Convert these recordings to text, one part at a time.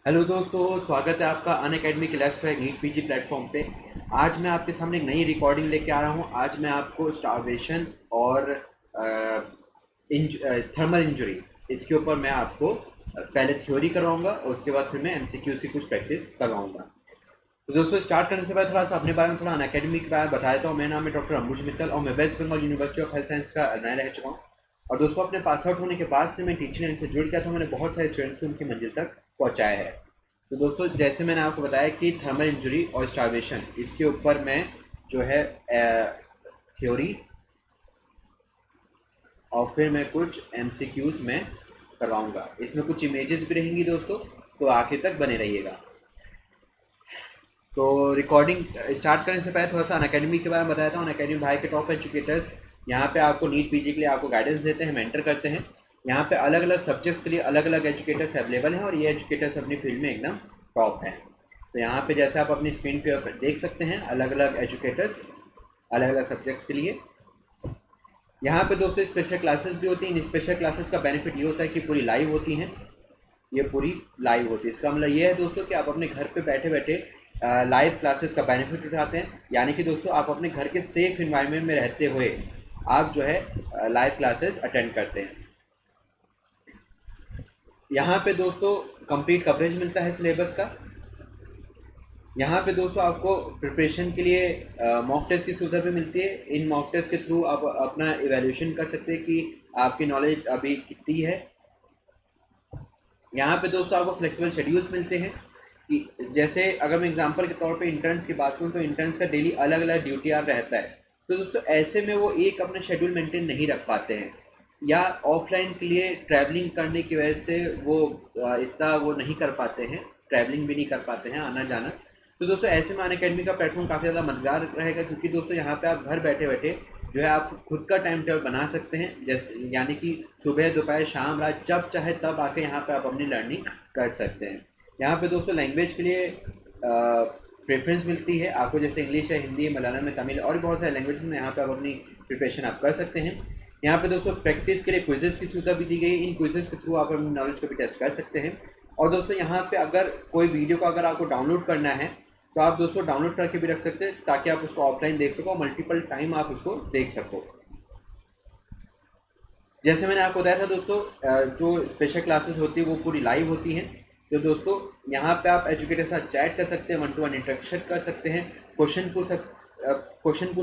Hello दोस्तों, स्वागत है आपका Unacademy class for NEET PG platform पे। आज मैं आपके सामने एक नई रिकॉर्डिंग लेके आ रहा हूँ। आज मैं आपको स्टारवेशन और थर्मल इंजरी, इसके ऊपर मैं आपको पहले थ्योरी करवाऊंगा और उसके बाद फिर मैं एमसीक्यूज की कुछ प्रैक्टिस करवाऊंगा। तो दोस्तों, स्टार्ट करने से पहले थोड़ा सा अपने बारे में, थोड़ा अनअकैडमी के बारे में बता देता हूँ। मेरा नाम है डॉक्टर अंबुज मित्तल और मैं West Bengal University of Health Science का नया रह चुका हूँ। और दोस्तों, अपने पास आउट होने के बाद से मैं टीचिंग लाइन से जुड़ गया था। मैंने बहुत सारे स्टूडेंट्स को उनकी मंजिल तक पहुँचाया है। तो दोस्तों, जैसे मैंने आपको बताया कि थर्मल इंजरी और स्टार्वेशन, इसके ऊपर मैं जो है थ्योरी और फिर मैं कुछ एमसीक्यूज में करवाऊंगा। इसमें कुछ इमेजेस भी रहेंगी दोस्तों, तो आखिर तक बने रहिएगा। तो रिकॉर्डिंग स्टार्ट करने से पहले थोड़ा सा अनअकैडमी के बारे में बताया था। अनअकैडमी भाई के टॉप एजुकेटर्स यहाँ पे आपको नीट पीजी के लिए आपको गाइडेंस देते हैं, मेंटर करते हैं। यहाँ पे अलग अलग सब्जेक्ट्स के लिए अलग अलग एजुकेटर्स अवेलेबल हैं और ये एजुकेटर्स अपनी फील्ड में एकदम टॉप हैं। तो यहाँ पे जैसे आप अपनी स्क्रीन पे देख सकते हैं, अलग अलग एजुकेटर्स अलग अलग सब्जेक्ट्स के लिए। यहाँ पे दोस्तों स्पेशल क्लासेस भी होती हैं। इन स्पेशल क्लासेस का बेनिफिट ये होता है कि पूरी लाइव होती हैं। ये पूरी लाइव होती है। इसका मतलब ये है दोस्तों कि आप अपने घर पे बैठे बैठे लाइव क्लासेस का बेनिफिट उठाते हैं। यानी कि दोस्तों, आप अपने घर के सेफ इन्वायरमेंट में रहते हुए आप जो है लाइव क्लासेस अटेंड करते हैं। यहाँ पे दोस्तों कंप्लीट कवरेज मिलता है सिलेबस का। यहाँ पे दोस्तों आपको प्रिपरेशन के लिए मॉक टेस्ट की सुविधा भी मिलती है। इन मॉक टेस्ट के थ्रू आप अपना इवैल्यूएशन कर सकते हैं कि आपकी नॉलेज अभी कितनी है। यहाँ पे दोस्तों आपको फ्लेक्सिबल शेड्यूल्स मिलते हैं कि जैसे अगर मैं एग्जांपल के तौर पे इंटर्न्स की बात करूँ तो इंटर्न्स का डेली अलग अलग ड्यूटी आर रहता है। तो दोस्तों, ऐसे में वो एक अपना शेड्यूल मेंटेन नहीं रख पाते हैं, या ऑफलाइन के लिए ट्रैवलिंग करने की वजह से वो इतना वो नहीं कर पाते हैं, ट्रैवलिंग भी नहीं कर पाते हैं, आना जाना। तो दोस्तों, ऐसे में अनअकैडमी का प्लेटफॉर्म काफ़ी ज़्यादा मददगार रहेगा, क्योंकि दोस्तों यहाँ पे आप घर बैठे बैठे जो है आप खुद का टाइम टेबल बना सकते हैं। जैसे यानी कि सुबह दोपहर शाम रात जब चाहे तब आके यहाँ पे आप अपनी लर्निंग कर सकते हैं। यहाँ पे दोस्तों लैंग्वेज के लिए प्रेफरेंस मिलती है आपको, जैसे इंग्लिश है, हिंदी, मलयालम में, तमिल और भी बहुत सारे लैंग्वेज में यहाँ पे आप अपनी प्रिपरेशन आप कर सकते हैं। यहाँ पे दोस्तों प्रैक्टिस के लिए क्विजेस की सुविधा भी दी गई है। इन क्विजेस के थ्रू आप अपनी नॉलेज को भी टेस्ट कर सकते हैं। और दोस्तों, यहाँ पे अगर कोई वीडियो को अगर आपको डाउनलोड करना है तो आप दोस्तों डाउनलोड करके भी रख सकते हैं, ताकि आप उसको ऑफलाइन देख सको, मल्टीपल टाइम आप उसको देख सको। जैसे मैंने आपको बताया था दोस्तों, जो स्पेशल क्लासेस होती है वो पूरी लाइव होती हैं। तो दोस्तों, यहाँ पे आप एजुकेटर के साथ चैट कर सकते हैं, वन टू वन इंटरेक्शन कर सकते हैं, क्वेश्चन पूछ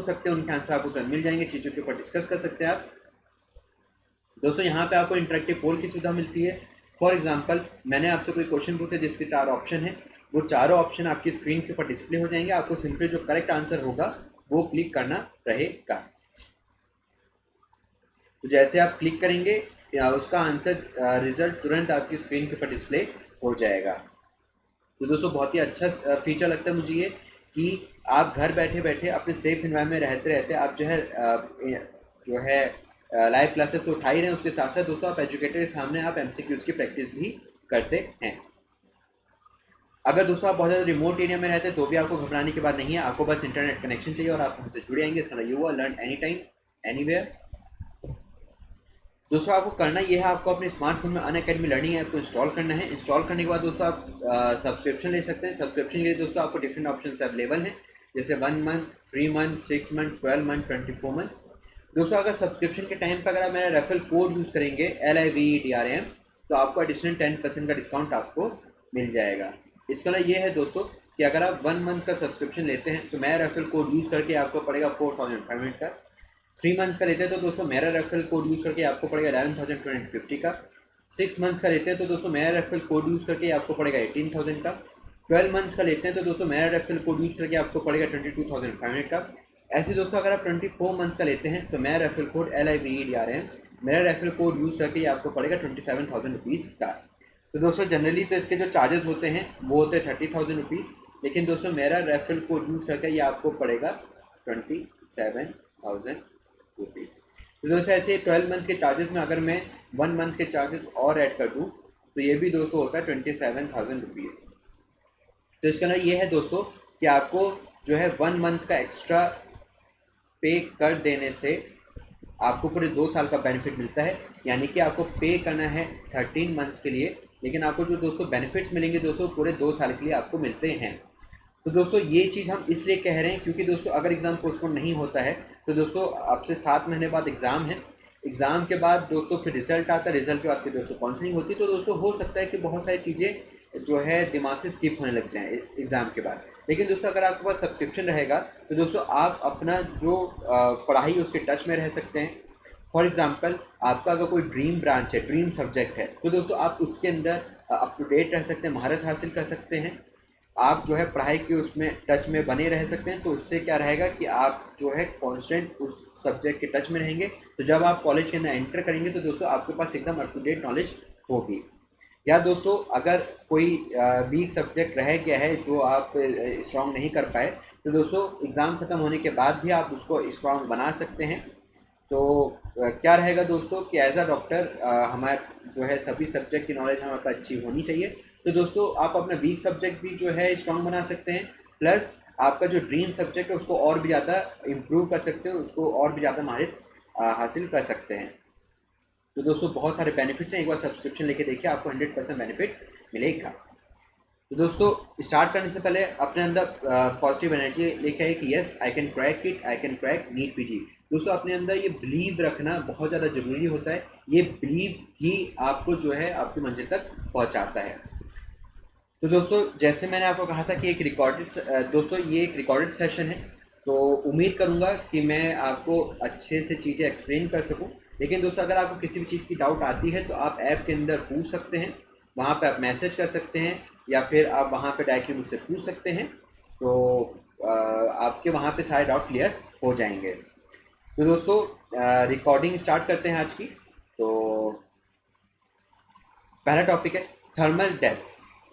सकते हैं, उनके आंसर आपको तुरंत मिल जाएंगे, चीज़ों के ऊपर डिस्कस कर सकते हैं आप। दोस्तों, यहाँ पे आपको इंटरेक्टिव पोल की सुविधा मिलती है। फॉर एग्जांपल, मैंने आपसे कोई क्वेश्चन पूछा जिसके 4 ऑप्शन हैं, वो चारों ऑप्शन आपकी स्क्रीन के ऊपर डिस्प्ले हो जाएंगे। आपको सिंपली जो करेक्ट आंसर होगा वो क्लिक करना रहेगा। तो जैसे आप क्लिक करेंगे या उसका आंसर रिजल्ट तुरंत आपकी स्क्रीन के ऊपर डिस्प्ले हो जाएगा। तो दोस्तों, बहुत ही अच्छा फीचर लगता है मुझे ये, कि आप घर बैठे बैठे अपने सेफ इन्वायरमेंट में रहते रहते आप जो है लाइव क्लासेस तो उठा ही रहे हैं, उसके साथ साथ दोस्तों आप एजुकेटर के सामने आप एमसीक्यूज की प्रैक्टिस भी करते हैं। अगर दोस्तों आप बहुत ज़्यादा रिमोट एरिया में रहते हैं तो भी आपको घबराने की बात नहीं है। आपको बस इंटरनेट कनेक्शन चाहिए और आप हमसे जुड़े आएंगे। इसका you are learn any time anywhere. दोस्तों, आपको करना ये है, आपको अपने स्मार्टफोन में अनअकैडमी लर्निंग ऐप को इंस्टॉल करना है। इंस्टॉल करने के बाद दोस्तों आप सब्सक्रिप्शन ले सकते हैं। सब्सक्रिप्शन के लिए दोस्तों आपको डिफरेंट ऑप्शन अवेलेबल हैं, जैसे 1 month, 3 month, 6 month, 12 month, 24 month. दोस्तों, अगर सब्सक्रिप्शन के टाइम पर अगर आप मेरा रेफरल कोड यूज़ करेंगे LIVEDRAM, तो आपको एडिशनल 10% का डिस्काउंट आपको मिल जाएगा। इसका मतलब ये है दोस्तों कि अगर आप 1 मंथ का सब्सक्रिप्शन लेते हैं तो मेरा रेफरल कोड यूज़ करके आपको पड़ेगा 4500 का। 3 मंथ्स का लेते हैं तो दोस्तों मेरा रेफरल कोड यूज़ करके आपको पड़ेगा 11,250 का। 6 मंथ्स का लेते हैं तो दोस्तों मेरा रेफरल कोड यूज़ करके आपको पड़ेगा 18,000 का। 12 मंथ्स का लेते हैं तो दोस्तों मेरा रेफरल कोड यूज़ करके आपको पड़ेगा 22,500 का। ऐसे दोस्तों, अगर आप 24 मंथ्स का लेते हैं तो मेरा रेफरल कोड LIVEDRAM, मेरा रेफरल कोड यूज़ करके आपको पड़ेगा 27,000 रुपीज़ का। तो दोस्तों, जनरली तो इसके जो चार्जेस होते हैं वो होते हैं 30,000 रुपीज़, लेकिन दोस्तों मेरा रेफरल कोड यूज़ करके ये आपको पड़ेगा 27,000 रुपीज़। तो दोस्तों, ऐसे 12 मंथ के चार्जेस में अगर मैं 1 मंथ के चार्जेस और ऐड कर दूं तो ये भी दोस्तों होता है 27,000 रुपीज़। तो इसका ना ये है दोस्तों कि आपको जो है 1 मंथ का एक्स्ट्रा पे कर देने से आपको पूरे 2 साल का बेनिफिट मिलता है। यानी कि आपको पे करना है 13 मंथ्स के लिए लेकिन आपको जो दोस्तों बेनिफिट्स मिलेंगे दोस्तों पूरे 2 साल के लिए आपको मिलते हैं। तो दोस्तों ये चीज़ हम इसलिए कह रहे हैं क्योंकि दोस्तों अगर एग्ज़ाम पोस्टपोन नहीं होता है तो दोस्तों आपसे 7 महीने बाद एग्ज़ाम है। एग्ज़ाम के बाद दोस्तों फिर रिज़ल्ट आता है, रिज़ल्ट के बाद फिर दोस्तों काउंसलिंग होती है। तो दोस्तों हो सकता है कि बहुत सारी चीज़ें जो है दिमाग से स्किप होने लग जाएँ एग्ज़ाम के बाद। लेकिन दोस्तों अगर आपके पास सब्सक्रिप्शन रहेगा तो दोस्तों आप अपना जो पढ़ाई है उसके टच में रह सकते हैं। फॉर एग्ज़ाम्पल आपका अगर कोई ड्रीम ब्रांच है, ड्रीम सब्जेक्ट है, तो दोस्तों आप उसके अंदर अप टू डेट रह सकते हैं, महारत हासिल कर सकते हैं। आप जो है पढ़ाई के उसमें टच में बने रह सकते हैं। तो उससे क्या रहेगा कि आप जो है कांस्टेंट उस सब्जेक्ट के टच में रहेंगे। तो जब आप कॉलेज के अंदर एंटर करेंगे तो दोस्तों आपके पास एकदम अप टू डेट नॉलेज होगी। या दोस्तों अगर कोई वीक सब्जेक्ट रह गया है जो आप स्ट्रॉन्ग नहीं कर पाए तो दोस्तों एग्ज़ाम ख़त्म होने के बाद भी आप उसको स्ट्रॉन्ग बना सकते हैं। तो क्या रहेगा दोस्तों कि एज अ डॉक्टर हमारे जो है सभी सब्जेक्ट की नॉलेज हमारे पास अच्छी होनी चाहिए। तो दोस्तों आप अपना वीक सब्जेक्ट भी जो है स्ट्रॉन्ग बना सकते हैं, प्लस आपका जो ड्रीम सब्जेक्ट है उसको और भी ज़्यादा इम्प्रूव कर सकते हैं, उसको और भी ज़्यादा माहिर हासिल कर सकते हैं। तो दोस्तों बहुत सारे बेनिफिट्स हैं, एक बार सब्सक्रिप्शन लेके देखिए, आपको 100% बेनिफिट मिलेगा। तो दोस्तों स्टार्ट करने से पहले अपने अंदर पॉजिटिव एनर्जी लेके आए कि yes I can crack it, I can crack NEET PG. दोस्तों अपने अंदर ये बिलीव रखना बहुत ज़्यादा ज़रूरी होता है। ये बिलीव ही आपको जो है आपकी मंजिल तक पहुंचाता है। तो दोस्तों जैसे मैंने आपको कहा था कि एक रिकॉर्डेड दोस्तों ये एक रिकॉर्डेड सेशन है, तो उम्मीद करूंगा कि मैं आपको अच्छे से चीज़ें एक्सप्लेन कर सकूं। लेकिन दोस्तों अगर आपको किसी भी चीज़ की डाउट आती है तो आप ऐप के अंदर पूछ सकते हैं, वहाँ पे आप मैसेज कर सकते हैं या फिर आप वहाँ पे डायरेक्टली मुझसे पूछ सकते हैं। तो आपके वहाँ पे सारे डाउट क्लियर हो जाएंगे। तो दोस्तों रिकॉर्डिंग स्टार्ट करते हैं आज की। तो पहला टॉपिक है थर्मल डेथ।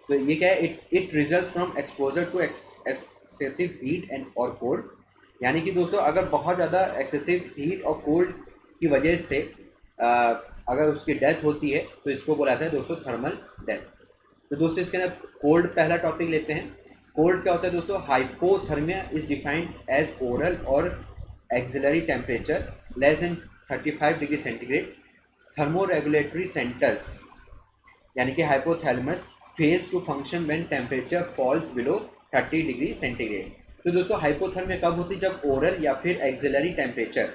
तो ये क्या है, it results from exposure to excessive heat and और कोल्ड। यानी कि दोस्तों अगर बहुत ज़्यादा एक्सेसिव हीट और कोल्ड की वजह से अगर उसकी डेथ होती है तो इसको बोला जाता है दोस्तों थर्मल डेथ। तो दोस्तों इसके अंदर कोल्ड पहला टॉपिक लेते हैं। कोल्ड क्या होता है दोस्तों, hypothermia is defined as oral or axillary temperature less than 35 degree centigrade thermoregulatory centres यानी कि hypothalamus fails to function when temperature falls below 30 degree centigrade. तो दोस्तों हाइपोथर्मिया कब होती है, जब ओरल या फिर एक्सिलरी टेम्परेचर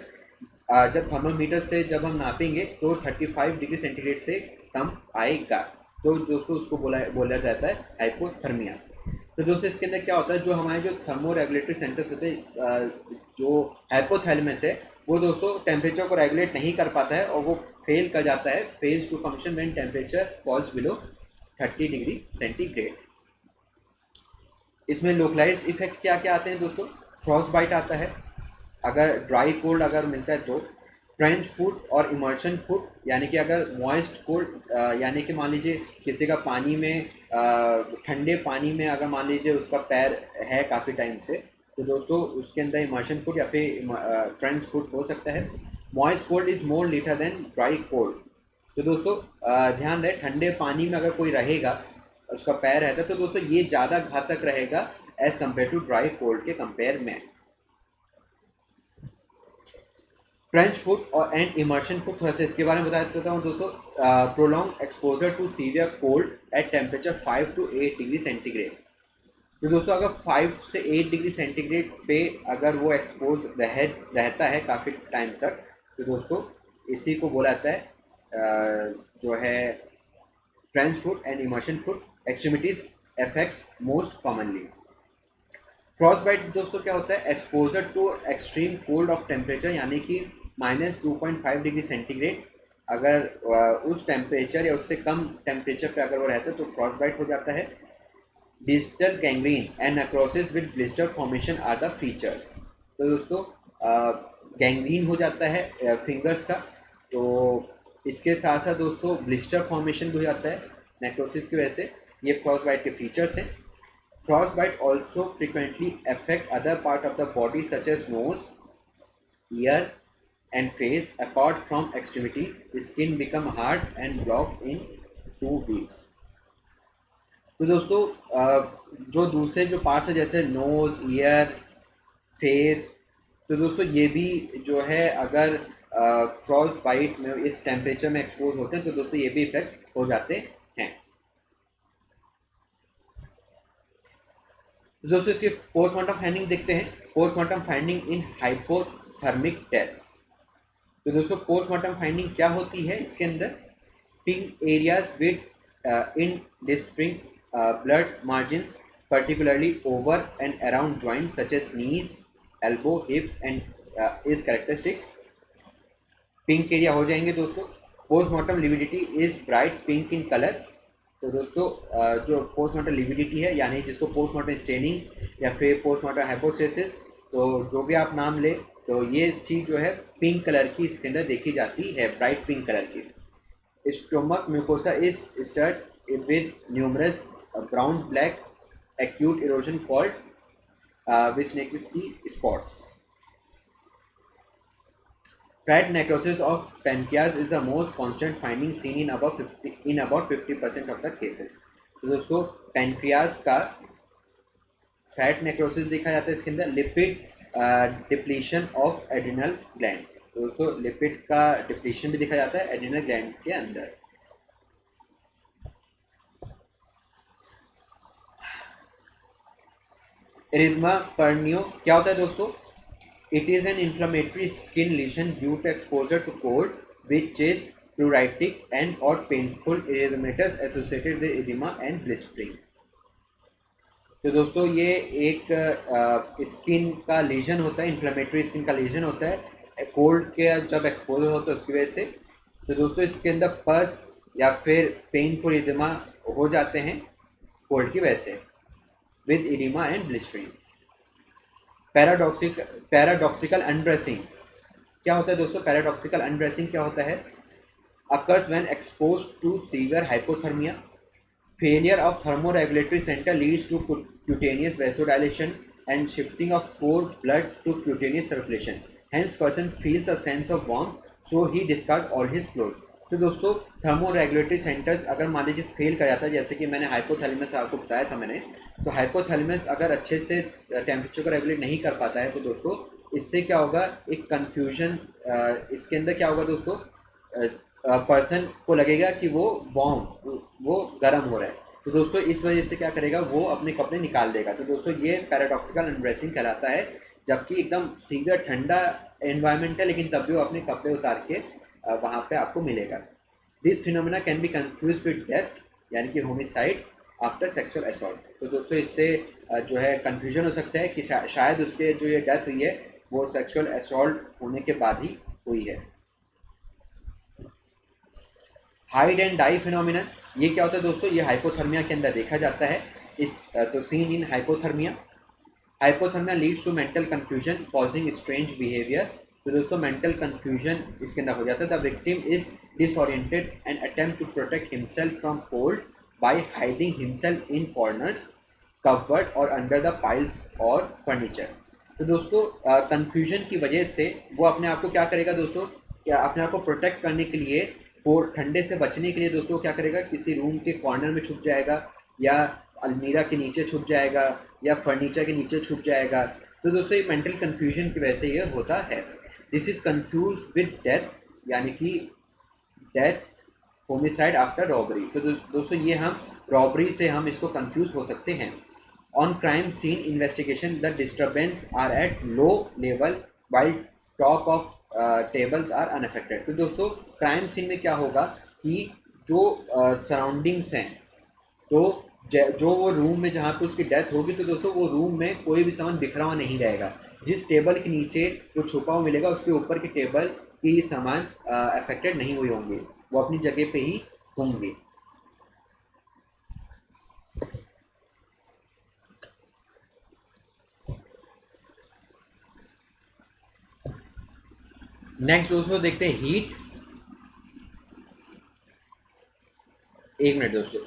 जब थर्मामीटर से जब हम नापेंगे तो 35 डिग्री सेंटीग्रेड से कम आएगा, तो दोस्तों उसको बोला जाता है हाइपोथर्मिया। तो दोस्तों इसके अंदर क्या होता है, जो हमारे जो थर्मो रेगुलेटरी सेंटर्स होते हैं, जो हाइपोथैलेमस है वो दोस्तों टेम्परेचर को रेगुलेट नहीं कर पाता है और वो फेल कर जाता है fails to function when temperature falls below 30 degree centigrade. इसमें लोकलाइज इफेक्ट क्या क्या आते हैं दोस्तों, फ्रॉस्ट बाइट आता है अगर ड्राई कोल्ड अगर मिलता है तो, ट्रेंच फुट और इमर्शन फुट यानी कि अगर मॉइस्ट कोल्ड यानी कि मान लीजिए किसी का पानी में ठंडे पानी में अगर मान लीजिए उसका पैर है काफ़ी टाइम से, तो दोस्तों उसके अंदर इमर्शन फुट या फिर ट्रेंच फुट हो सकता है। Moist cold is more lethal than dry cold. तो दोस्तों ध्यान रहे ठंडे पानी में अगर कोई रहेगा उसका पैर रहता है तो दोस्तों ये ज़्यादा घातक रहेगा as compare to dry cold के कंपेयर में। ट्रेंच फुट और एंड इमर्शन फुट थोड़ा सा इसके बारे में बता देता हूँ दोस्तों। Prolong exposure to severe cold at temperature 5 to 8 degree centigrade. तो दोस्तों अगर 5 से 8 डिग्री सेंटीग्रेड पे अगर वो एक्सपोज रहता है काफ़ी टाइम तक, तो दोस्तों इसी को बोला जाता है जो है trench foot and immersion foot extremities effects most commonly. Frostbite दोस्तों क्या होता है, exposure to extreme cold of temperature यानी कि -2.5 डिग्री सेंटीग्रेड अगर उस टेम्परेचर या उससे कम टेम्परेचर पे अगर वो रहता है तो फ्रॉस्ट बाइट हो जाता है। Digital gangrene and necrosis with blister formation are the features. तो दोस्तों गैंग्रीन हो जाता है फिंगर्स का, तो इसके साथ साथ दोस्तों ब्लिस्टर फॉर्मेशन भी हो जाता है नेक्रोसिस की वजह से। ये फ्रॉस्ट बाइट के फीचर्स हैं। Frostbite also frequently affect other part of the body such as nose, ear and face. Apart from extremity, skin become hard and blocked in 2 weeks. तो दोस्तों जो दूसरे जो पार्ट्स है जैसे नोज, ईयर, फेस, तो दोस्तों ये भी जो है अगर फ्रॉस्ट बाइट में इस टेम्परेचर में एक्सपोज होते हैं तो दोस्तों ये भी इफेक्ट हो जाते हैं। तो दोस्तों इसके पोस्टमार्टम फाइंडिंग देखते हैं। Postmortem finding in hypothermic death. तो दोस्तों पोस्टमार्टम फाइंडिंग क्या होती है इसके अंदर, pink areas with in distinct blood margins particularly over and around joints such as knees, elbow, hips and is characteristics। Pink area हो जाएंगे दोस्तों। Postmortem lividity is bright pink in colour. तो दोस्तों जो पोस्टमार्टम लिविडिटी है यानी जिसको postmortem staining या फिर पोस्टमार्टम हाइपोस्टेसिस, तो जो भी आप नाम ले, तो ये चीज़ जो है पिंक कलर की इसके अंदर देखी जाती है, ब्राइट पिंक कलर की। Stomach mucosa is studded with numerous brown black acute erosion called Wisniewski spots। Fat necrosis of pancreas is the most constant finding seen in about 50% of the cases। तो दोस्तों pancreas का fat necrosis देखा जाता है इसके अंदर। Lipid depletion of adrenal gland. तो दोस्तों लिपिड का डिप्लीशन भी देखा जाता है एड्रिनल ग्लैंड के अंदर। एरिथमा पर्नियो क्या होता है दोस्तों? It is an inflammatory skin lesion due to exposure to cold which is pruritic and or painful erythematous associated with edema and blistering. तो दोस्तों ये एक स्किन का लीजन होता है, इन्फ्लेमेटरी स्किन का लीजन होता है कोल्ड के जब एक्सपोजर होता है उसकी वजह से। तो दोस्तों इसके अंदर पस या फिर पेनफुल एडिमा हो जाते हैं कोल्ड की वजह से, with edema and blistering। Paradoxical undressing क्या होता है दोस्तों? पैराडॉक्सिकल अनब्रेसिंग क्या होता है? occurs when exposed to severe hypothermia, failure of thermoregulatory center leads to cutaneous vasodilation and shifting of core blood to cutaneous circulation, hence person feels a sense of warmth so he discards all his clothes। तो दोस्तों thermo regulatory centres अगर मान लीजिए fail कर जाता है, जैसे कि मैंने हाइपोथैलेमस आपको बताया था मैंने, तो हाइपोथैलेमस अगर अच्छे से टेम्परेचर को रेगुलेट नहीं कर पाता है तो दोस्तों इससे क्या होगा, एक कन्फ्यूजन इसके अंदर क्या होगा दोस्तों, पर्सन को लगेगा कि वो वार्म, वो गर्म हो रहा है। तो दोस्तों इस वजह से क्या करेगा, वो अपने कपड़े निकाल देगा। तो दोस्तों ये पैराडॉक्सिकल अनब्रेसिंग कहलाता है, जबकि एकदम सीधा ठंडा एनवायरनमेंट है लेकिन तब भी वो अपने कपड़े उतार के वहाँ पे आपको मिलेगा। This phenomena can be confuse with death यानी कि होमिसाइड आफ्टर सेक्सुअल असॉल्ट। तो दोस्तों इससे जो है कंफ्यूजन हो सकता है कि शायद उसके जो ये डेथ हुई है वो सेक्सुअल असॉल्ट होने के बाद ही हुई है। हाइड एंड डाई फिनोमिना ये क्या होता है दोस्तों? ये हाइपोथर्मिया के अंदर देखा जाता है। इस तो seen in hypothermia. Hypothermia leads to mental confusion causing strange behaviour. तो दोस्तों मेंटल कंफ्यूजन इसके अंदर हो जाता है। The victim is disoriented and attempt to protect himself from cold by hiding himself in corners, covered or under the piles of furniture. तो दोस्तों confusion की वजह से वो अपने आप को क्या करेगा दोस्तों, क्या अपने आप को प्रोटेक्ट करने के लिए, वो ठंडे से बचने के लिए दोस्तों क्या करेगा, किसी रूम के कॉर्नर में छुप जाएगा या अलमीरा के नीचे छुप जाएगा या फर्नीचर के नीचे छुप जाएगा। तो दोस्तों ये मेंटल कंफ्यूजन की वजह से ये होता है। This is confuse with death यानी कि डेथ होमिसाइड आफ्टर रॉबरी। तो दोस्तों ये हम रॉबरी से हम इसको कंफ्यूज हो सकते हैं। On crime scene investigation the disturbance are at low level while top of tables are unaffected. तो दोस्तों क्राइम सीन में क्या होगा कि जो सराउंडिंग्स हैं, तो जो वो रूम में जहाँ पे उसकी डेथ होगी, तो दोस्तों वो रूम में कोई भी सामान बिखरा हुआ नहीं रहेगा। जिस टेबल के नीचे जो छुपा हुआ मिलेगा उसके ऊपर की टेबल की सामान अफेक्टेड नहीं हुए होंगे, वो अपनी जगह पे ही होंगे। नेक्स्ट दोस्तों देखते हैं हीट। एक मिनट दोस्तों,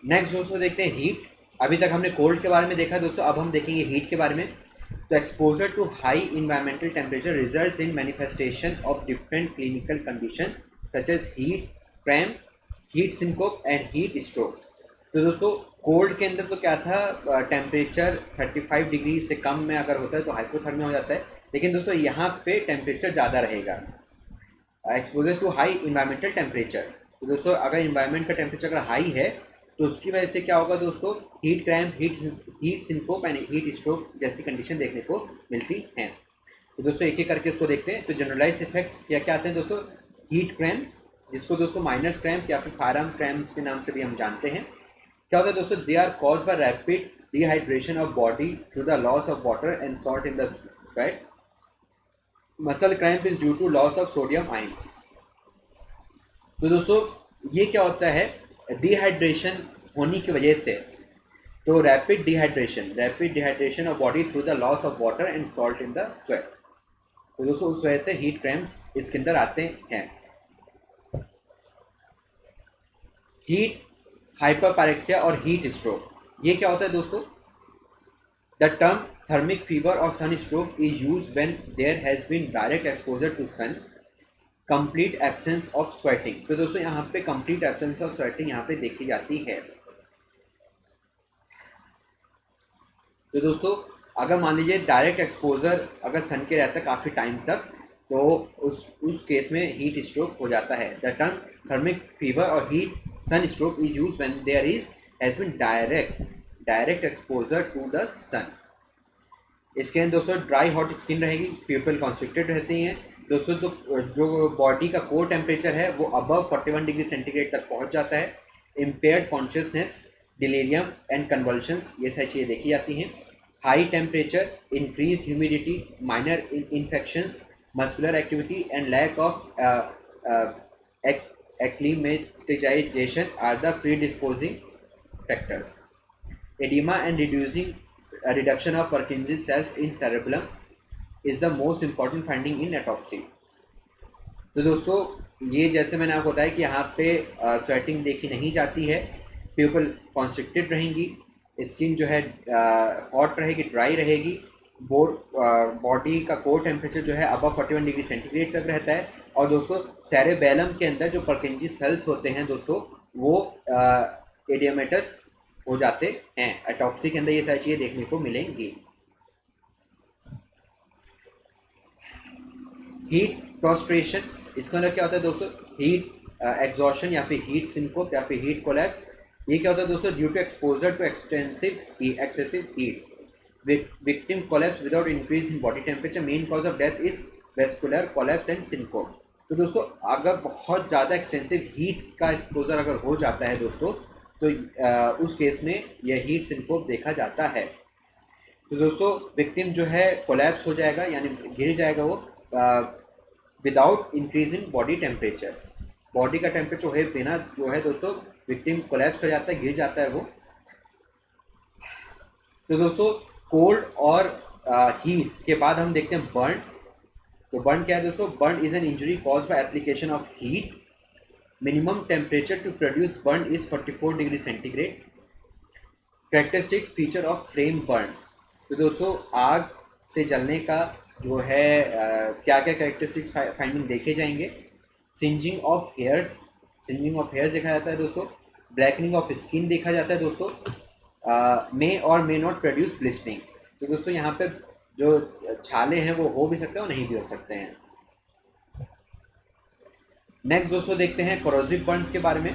नेक्स्ट दोस्तों देखते हैं हीट। अभी तक हमने कोल्ड के बारे में देखा दोस्तों, अब हम देखेंगे हीट के बारे में। तो exposure to high environmental temperature results in manifestation of different clinical condition such as heat cramp, heat syncope and heat stroke. तो दोस्तों कोल्ड के अंदर तो क्या था, टेम्परेचर 35 डिग्री से कम में अगर होता है तो हाइपोथर्मिया हो जाता है, लेकिन दोस्तों यहाँ पे टेम्परेचर ज़्यादा रहेगा, exposure to high environmental temperature. तो दोस्तों अगर इन्वायरमेंट का टेम्परेचर अगर हाई है तो उसकी वजह से क्या होगा दोस्तों, heat cramp, heat syncope and heat stroke जैसी कंडीशन देखने को मिलती हैं। तो दोस्तों एक एक करके इसको देखते हैं। तो जनरलाइज इफेक्ट्स क्या क्या आते हैं दोस्तों, हीट क्रैम्प्स, जिसको दोस्तों माइनस क्रैम्प या फिर फायरआर्म क्रैम्प्स के नाम से भी हम जानते हैं। क्या होता है दोस्तों, they are cause by rapid dehydration of body through the loss of water and salt in the sweat. Muscle cramp is due to loss of sodium ions. तो दोस्तों ये क्या होता है, डिहाइड्रेशन होने की वजह से, तो rapid dehydration of body through the loss of water and salt in the sweat. तो दोस्तों उस वजह से हीट क्रैम्प्स इसके अंदर आते हैं। हीट हाइपरपायरेक्सिया और हीट स्ट्रोक, ये क्या होता है दोस्तों, the term thermic fever or sunstroke is used when there has been direct exposure to sun, complete absence of sweating। तो दोस्तों यहाँ पे complete absence of sweating यहाँ पे देखी जाती है। तो दोस्तों अगर मान लीजिए डायरेक्ट एक्सपोजर अगर सन के रहता है काफ़ी टाइम तक, तो उस केस में हीट स्ट्रोक हो जाता है। The term thermic fever or heat sun stroke is use when there has been direct exposure to the sun. इसके अंदर दोस्तों ड्राई हॉट स्किन रहेगी, प्यूपिल कॉन्स्ट्रिक्टेड रहती हैं दोस्तों। तो जो बॉडी का कोर टेम्परेचर है वो अबव 41 डिग्री सेंटीग्रेड तक पहुंच जाता है। Impaired consciousness, delirium and convulsions, ये सारी चीज़ें देखी जाती हैं। High temperature, increase humidity, minor infections, muscular activity and lack of acclimatisation are the predisposing factors. Edema and reduction of Purkinje cells in cerebellum is the most important finding in autopsy। तो दोस्तों ये जैसे मैंने आपको बताया कि यहाँ पे स्वेटिंग देखी नहीं जाती है, प्यूपल कॉन्स्ट्रिक्टेड रहेंगी, स्किन जो है हॉट रहेगी, ड्राई रहेगी, बॉडी का कोर टेम्परेचर जो है अबव 41 डिग्री सेंटीग्रेड तक रहता है। और दोस्तों सेरेबेलम के अंदर जो पर्किंजी सेल्स होते हैं दोस्तों वो एडियमेटस हो जाते हैं। ऑटोप्सी के अंदर ये सारी चीज़ें देखने को मिलेंगी। हीट प्रोस्ट्रेशन, इसके अंदर क्या होता है दोस्तों, हीट एग्जॉशन या फिर हीट सिंकोप या फिर हीट कोलैप्स। ये क्या होता है दोस्तों, due to exposure to excessive heat, victim collapse without increase in body temperature. Main cause of death is vascular collapse and syncope. तो दोस्तों अगर बहुत ज़्यादा एक्सटेंसिव हीट का एक्सपोजर अगर हो जाता है दोस्तों, तो उस केस में यह हीट सिंकोप देखा जाता है। तो दोस्तों विक्टिम जो है कोलैप्स हो जाएगा, यानी गिर जाएगा वो without increase in body temperature. Body का टेम्परेचर है बिना जो है दोस्तों विक्टिम कोलैप्स हो जाता है, गिर जाता है वो। तो दोस्तों कोल्ड और हीट के बाद हम देखते हैं बर्न। तो बर्न क्या है दोस्तों, burn is an injury cause by application of heat. Minimum temperature to produce burn is 44 degree centigrade. Characteristics feature of flame burn. तो दोस्तों आग से जलने का जो है क्या क्या कैरेक्टरिस्टिक्स फाइंडिंग देखे जाएंगे। सिंजिंग ऑफ हेयर्स देखा जाता है दोस्तों। ब्लैकनिंग ऑफ स्किन देखा जाता है दोस्तों। मे और मे नॉट प्रोड्यूस ब्लिस्टरिंग। तो दोस्तों यहाँ पे जो छाले हैं वो हो भी सकते हैं और नहीं भी हो सकते हैं। नेक्स्ट दोस्तों देखते हैं कोरोसिव बर्न्स के बारे में।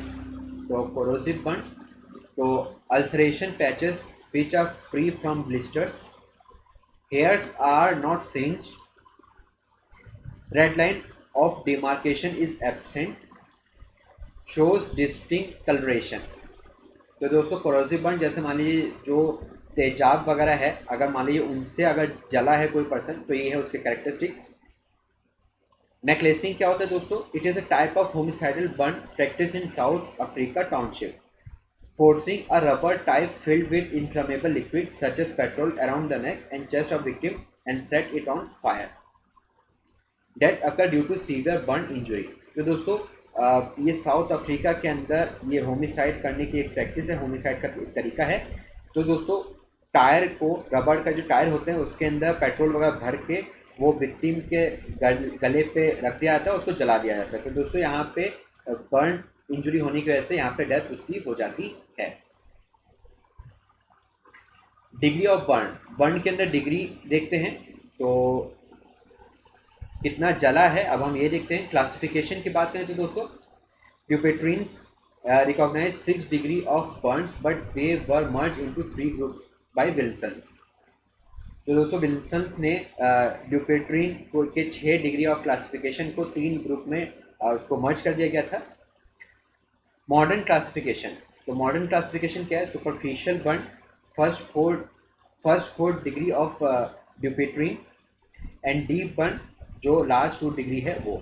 तो कोरोसिव बर्न्स, तो ulceration patches which are free from blisters, hairs are not singed, red line of demarcation is absent, shows distinct colouration. तो दोस्तों कोरोसिव बर्न जैसे मान लीजिए जो तेजाब वगैरह है, अगर मान लीजिए उनसे अगर जला है कोई पर्सन, तो ये है उसके कैरेक्टरिस्टिक्स। नेकलेसिंग क्या होता है दोस्तों, it is a type of homicidal burn practice in South Africa township, forcing a rubber tyre filled with inflammable liquid such as petrol around the neck and chest of victim and set it on fire. Death occur due to severe burn injury. तो दोस्तों ये south Africa के अंदर ये homicide करने की एक practice है, होमिसाइड का एक तरीका है। तो दोस्तों टायर को, रबर का जो टायर होते हैं उसके अंदर पेट्रोल वगैरह भर के वो विक्टिम के गले पे रख दिया जाता है, उसको जला दिया जाता है। तो दोस्तों यहाँ पे बर्न इंजरी होने की वजह से यहाँ पे डेथ उसकी हो जाती है। डिग्री ऑफ बर्न, बर्न के अंदर डिग्री देखते हैं तो कितना जला है। अब हम ये देखते हैं क्लासिफिकेशन की बात करें तो दोस्तों Dupuytren's recognise 6 degree of burns but they were merge into 3 group by Wilson. तो दोस्तों विल्सन्स ने ड्यूपेट्रीन को के 6 डिग्री ऑफ क्लासिफिकेशन को 3 ग्रुप में उसको मर्ज कर दिया गया था। मॉडर्न क्लासिफिकेशन, तो मॉडर्न क्लासिफिकेशन क्या है? Superficial burn, first four degree of Dupuytren and deep burn जो लास्ट 2 डिग्री है वो।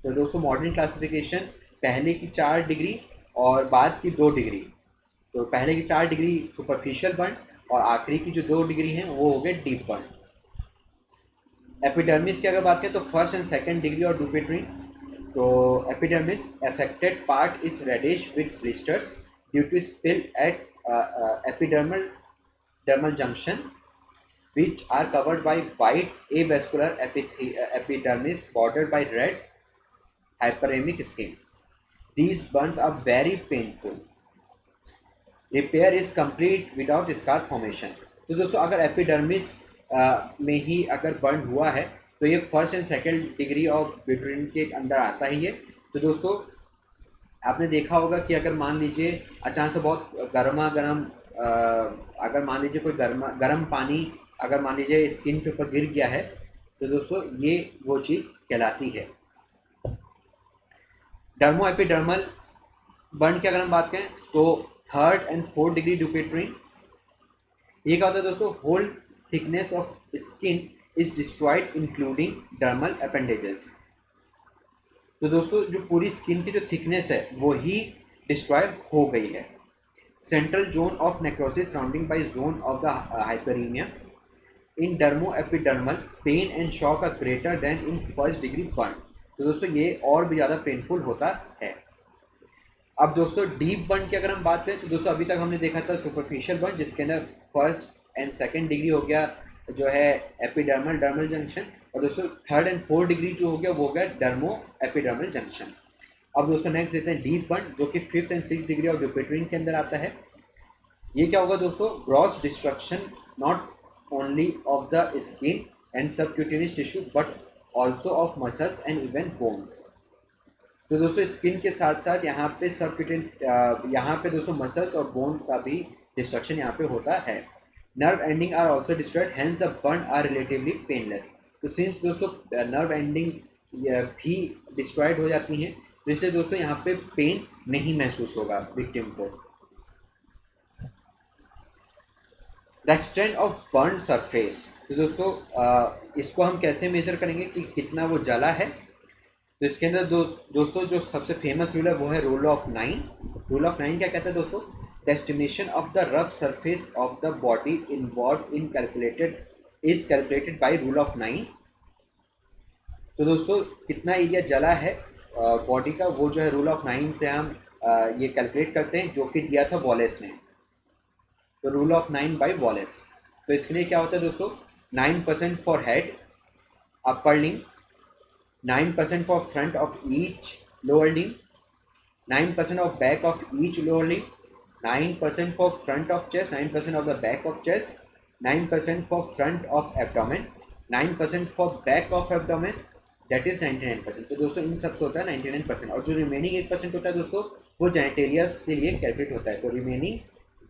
तो दोस्तों मॉडर्न क्लासिफिकेशन पहले की 4 डिग्री और बाद की 2 डिग्री, तो पहले की 4 डिग्री सुपरफिशियल बर्न और आखिरी की जो 2 डिग्री हैं वो हो गए डीप बर्न। एपिडर्मिस की अगर बात करें तो फर्स्ट एंड सेकंड डिग्री और ड्यूपेट्रीन। तो epidermis affected part is reddish with blisters due to split at epidermal dermal junction which are covered by white avascular epidermis bordered by red hyperemic skin. These burns are very painful. Repair is complete without scar formation. तो दोस्तों अगर epidermis में ही अगर burn हुआ है तो ये first and second degree of Dupuytren के अंदर आता ही है। तो दोस्तों आपने देखा होगा कि अगर मान लीजिए अचानक से बहुत गर्मा गर्म अगर मान लीजिए कोई गर्म पानी अगर मान लीजिए स्किन के ऊपर गिर गया है तो दोस्तों ये वो चीज़ कहलाती है। डर्मो एपिडर्मल बर्न की अगर हम बात करें तो 3rd and 4th डिग्री ड्यूपेट्रीन, ये क्या होता है दोस्तों? Whole thickness of skin is destroyed including dermal appendages. तो दोस्तों जो पूरी स्किन की जो थिकनेस है वो ही डिस्ट्रॉय हो गई है। Central zone of necrosis surrounding by zone of the hyperaemia in dermo epidermal pain and shock are greater than in first degree burn. तो दोस्तों ये और भी ज़्यादा पेनफुल होता है। अब दोस्तों डीप बर्न की अगर हम बात करें तो दोस्तों अभी तक हमने देखा था सुपरफिशियल बर्न जिसके अंदर फर्स्ट एंड सेकेंड डिग्री हो गया जो है एपिडर्मल डर्मल जंक्शन, और दोस्तों 3rd and 4th डिग्री जो हो गया वो हो गया डर्मो एपिडर्मल जंक्शन। अब दोस्तों नेक्स्ट देते हैं डीप बर्न जो कि 5th and 6th degree of Dupuytren के अंदर आता है। ये क्या होगा दोस्तों? Gross destruction not only of the skin and subcutaneous tissue but also of muscles and even bones. तो दोस्तों स्किन के साथ साथ यहाँ पे यहाँ पे दोस्तों मसल्स और बोन का भी डिस्ट्रक्शन यहाँ पे होता है। Nerve ending are also destroyed hence the burn are relatively painless. तो सिंस दोस्तों नर्व एंडिंग भी डिस्ट्रॉयड हो जाती हैं तो इससे दोस्तों यहाँ पे पेन नहीं महसूस होगा विक्टिम को। The extent of burn surface, तो दोस्तों इसको हम कैसे मेजर करेंगे कि कितना वो जला है? तो इसके अंदर दोस्तों जो सबसे फेमस रूल है वो है रूल ऑफ 9। रूल ऑफ 9 क्या कहता है दोस्तों? The estimation of the rough surface of the body involve in calculated by rule of 9। तो दोस्तों कितना एरिया जला है बॉडी का वो जो है रूल ऑफ 9 से हम ये कैलकुलेट करते हैं जो कि दिया था वॉलेस ने। तो रूल ऑफ 9 बाय वॉलेस। तो इसके लिए क्या होता है दोस्तों? 9% फॉर हेड अपर लिंग, 9% for front of each lower limb, 9% of back of each lower limb, 9% for front of chest, 9% of the back of chest, 9% for front of abdomen, 9% for back of abdomen, that is 99%। तो दोस्तों इन सब से होता है 99%, और जो remaining 8% होता है दोस्तों वो जेनेटेलियास के लिए कैलकुलेट होता है। तो remaining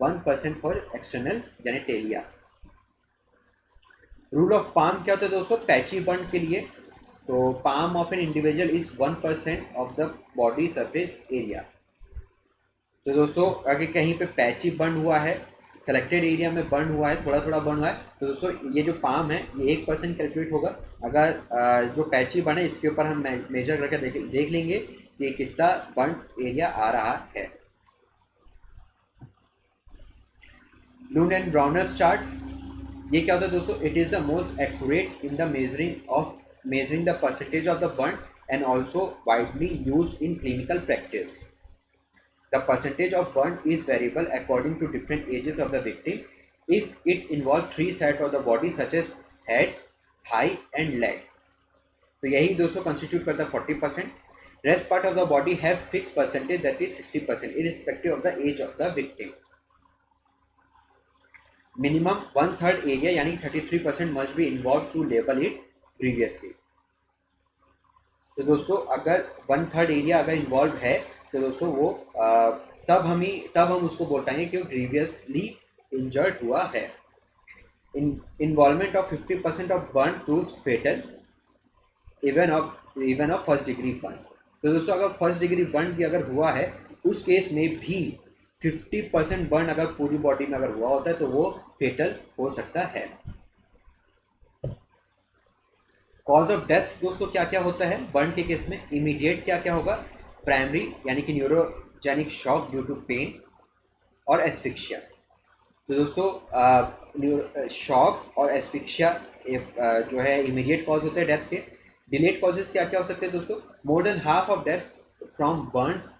1% for external genitalia. Rule of palm क्या होता है दोस्तों? पैची बर्न के लिए तो palm of an individual is 1% of the body surface area। तो दोस्तों अगर कहीं पे पैची बर्न हुआ है, सेलेक्टेड एरिया में बर्न हुआ है, थोड़ा थोड़ा बर्न हुआ है, तो दोस्तों ये जो पाम है ये 1% कैलकुलेट होगा। अगर जो पैची बर्न है इसके ऊपर हम मेजर करके देख लेंगे कि कितना बर्न एरिया आ रहा है। लून एंड ब्राउनर्स चार्ट, ये क्या होता है दोस्तों? It is the most accurate in the measuring the percentage of the burn and also widely used in clinical practice. The percentage of burn is variable according to different ages of the victim. If it involves 3 sides of the body such as head, thigh and leg, तो यही दोस्तों constitute करता है 40%. Rest part of the body have fixed percentage that is 60% irrespective of the age of the victim. Minimum 1/3 area यानी 33% must be involve to label it grievously. तो दोस्तों अगर 1/3 area अगर इन्वॉल्व है तो दोस्तों वो तब हम उसको बोल पाएंगे कि वो ग्रीवियसली इंजर्ड हुआ है। Involvement of 50% of burn proves fatal even of first degree burn. तो दोस्तों अगर फर्स्ट डिग्री बर्न भी अगर हुआ है उस केस में भी 50% बर्न अगर पूरी बॉडी में अगर हुआ होता है तो वो फेटल हो सकता है। कॉज ऑफ डेथ दोस्तों क्या क्या होता है बर्न के केस में? इमीडिएट क्या क्या होगा? प्राइमरी यानी कि neurogenic shock due to pain और एस्फिक्सिया। तो दोस्तों शॉक और एस्फिक्सिया जो है इमीडिएट कॉज होते हैं डेथ के। डिलेड कॉजेज क्या क्या हो सकते हैं दोस्तों? More than half of death from burns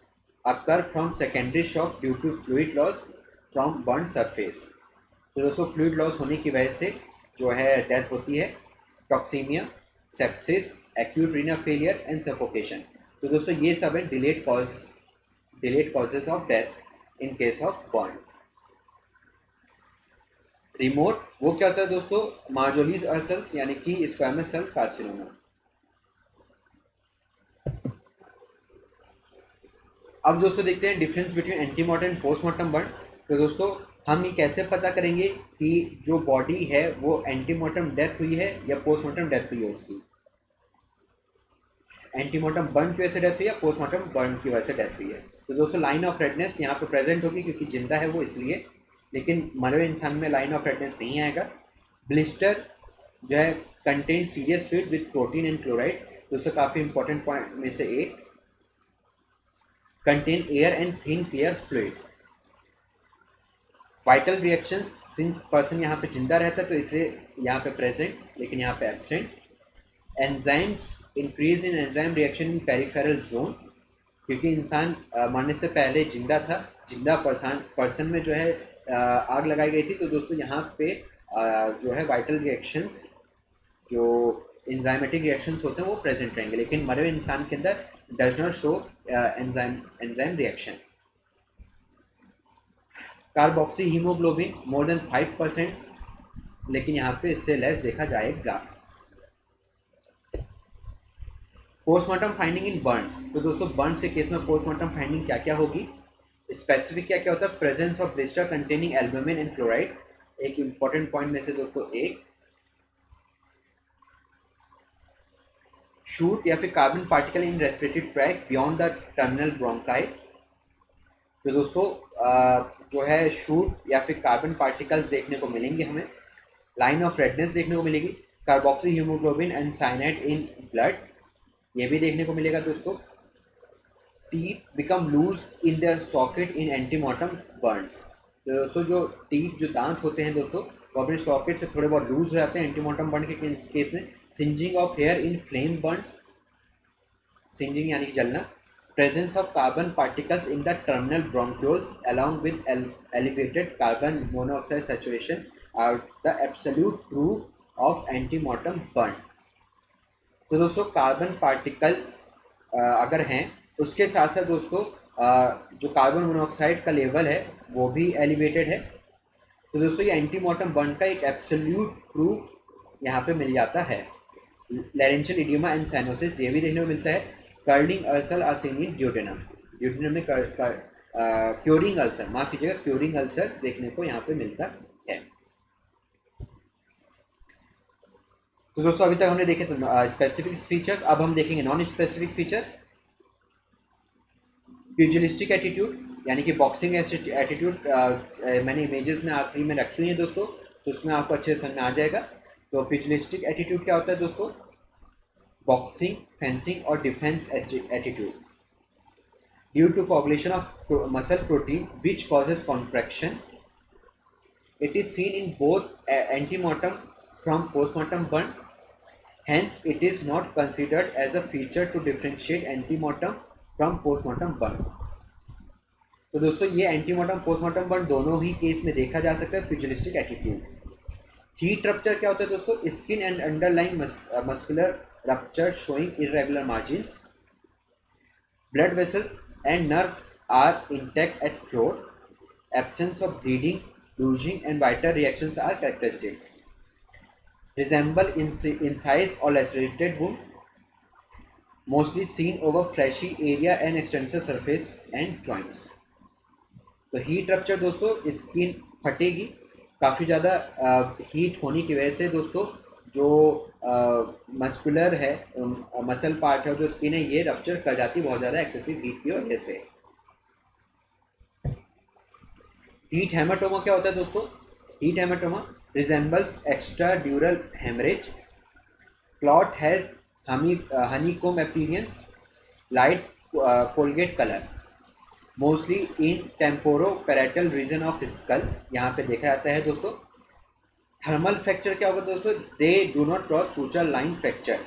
occur from secondary shock due to fluid loss from burn surface. तो दोस्तों फ्लूइड लॉस होने की वजह से जो है डेथ होती है। Toxaemia, sepsis, acute renal failure and suffocation. तो दोस्तों ये सब है delayed causes of death in case of burn. Remote वो क्या होता है दोस्तों? मार्जोलीज अल्सर्स यानी कि स्क्वामस सेल कार्सिनोमा। अब दोस्तों देखते हैं difference between antemortem and postmortem burn. तो दोस्तों हम ये कैसे पता करेंगे कि जो बॉडी है वो एंटीमॉर्टम डेथ हुई है या पोस्टमार्टम डेथ हुई है उसकी? एंटीमॉर्टम बर्न की वजह से डेथ हुई है या पोस्टमार्टम बर्न की वजह से डेथ हुई है? तो दोस्तों लाइन ऑफ रेडनेस यहाँ पे प्रेजेंट होगी क्योंकि जिंदा है वो इसलिए, लेकिन मरे हुए इंसान में लाइन ऑफ रेडनेस नहीं आएगा। ब्लिस्टर जो है contain serious fluid with protein and chloride. दोस्तों काफ़ी इंपॉर्टेंट पॉइंट में से एक, contain air and thin clear fluid. Vital reactions, since person यहाँ पे जिंदा रहता है तो इसलिए यहाँ पे प्रेजेंट लेकिन यहाँ पे absent. Enzymes, increase in enzyme reaction in peripheral zone, क्योंकि इंसान मरने से पहले जिंदा था, जिंदा पर्सन में जो है आग लगाई गई थी। तो दोस्तों यहाँ पे जो है वाइटल रिएक्शंस जो एंजाइमेटिक रिएक्शंस होते हैं वो प्रेजेंट रहेंगे, लेकिन मरे हुए इंसान के अंदर does not show enzyme reaction. Carboxy haemoglobin more than 5%, लेकिन यहाँ पे इससे लेस देखा जाएगा। Postmortem finding in Burns. तो दोस्तों बर्न्स के केस में पोस्टमार्टम फाइंडिंग क्या क्या होगी? स्पेसिफिक क्या क्या होता है? Presence of blister containing albumin and chloride, एक इंपॉर्टेंट पॉइंट में से दोस्तों एक। शूट या फिर carbon particle in respiratory tract beyond the terminal bronchi. तो दोस्तों जो है शूट या फिर कार्बन पार्टिकल्स देखने को मिलेंगे हमें। लाइन ऑफ रेडनेस देखने को मिलेगी। Carboxyhaemoglobin and cyanide in blood, ये भी देखने को मिलेगा दोस्तों। Teeth become loose in the socket in antemortem burns. तो दोस्तों जो टीथ जो दांत होते हैं दोस्तों वो अपने सॉकेट से थोड़े बहुत लूज हो जाते हैं एंटीमॉर्टम बर्न के केस में। Singeing of hair in flame burns, singeing यानी जलना। Presence of carbon particles in the terminal bronchioles along with elevated carbon monoxide saturation are the absolute proof of antemortem burn. तो दोस्तों carbon particle अगर हैं उसके साथ साथ दोस्तों जो कार्बन मोनोऑक्साइड का लेवल है वो भी एलिवेटेड है। तो दोस्तों ये एंटीमॉर्टम बर्न का एक एब्सोल्यूट प्रूफ यहाँ पे मिल जाता है। लैरेंशियल इडियमा एंड साइनोसिस, ये भी देखने को मिलता है। Curling ulcer are seen in duodenum, duodenum में क्योरिंग अल्सर, माफ कीजिएगा क्योरिंग अल्सर देखने को यहाँ पे मिलता है। तो दोस्तों अभी तक हमने देखे तो स्पेसिफिक फीचर्स, अब हम देखेंगे नॉन स्पेसिफिक फीचर। प्यूजिलिस्टिक एटीट्यूड यानी कि बॉक्सिंग एटीट्यूड, मैंने इमेजेस में आखिरी में रखी हुई है दोस्तों, तो उसमें आपको अच्छे से समझ में आ जाएगा। तो प्यूजिलिस्टिक एटीट्यूड क्या होता है दोस्तों? Boxing, fencing or defence attitude due to coagulation of muscle protein which causes contraction. It is seen in both antemortem from postmortem burn. Hence, it is not considered as a feature to differentiate antemortem from postmortem burn. तो दोस्तों ये antemortem postmortem burn दोनों ही case में देखा जा सकता है प्यूजिलिस्टिक attitude. Heat rupture क्या होता है दोस्तों? Skin and underline muscular rupture showing irregular margins. Blood vessels and nerve are intact at floor. Absence of bleeding bruising and vital reactions are characteristics. Resemble in size or lacerated wound, mostly seen over fleshy area and extensor surface and joints. तो heat rupture दोस्तों skin फटेगी, काफ़ी ज़्यादा heat होने की वजह से दोस्तों जो मस्कुलर है, मसल पार्ट है, जो स्किन है, ये रप्चर कर जाती है बहुत ज़्यादा एक्सेसिव हीट की वजह से। हीट हेमाटोमा क्या होता है दोस्तों? Heat haematoma resembles extradural haemorrhage, clot has honeycomb appearance, light colgate color, mostly in temporo-parietal region of skull। यहाँ पे देखा जाता है दोस्तों। थर्मल फ्रैक्चर क्या होगा दोस्तों? They do not cross suture line fracture,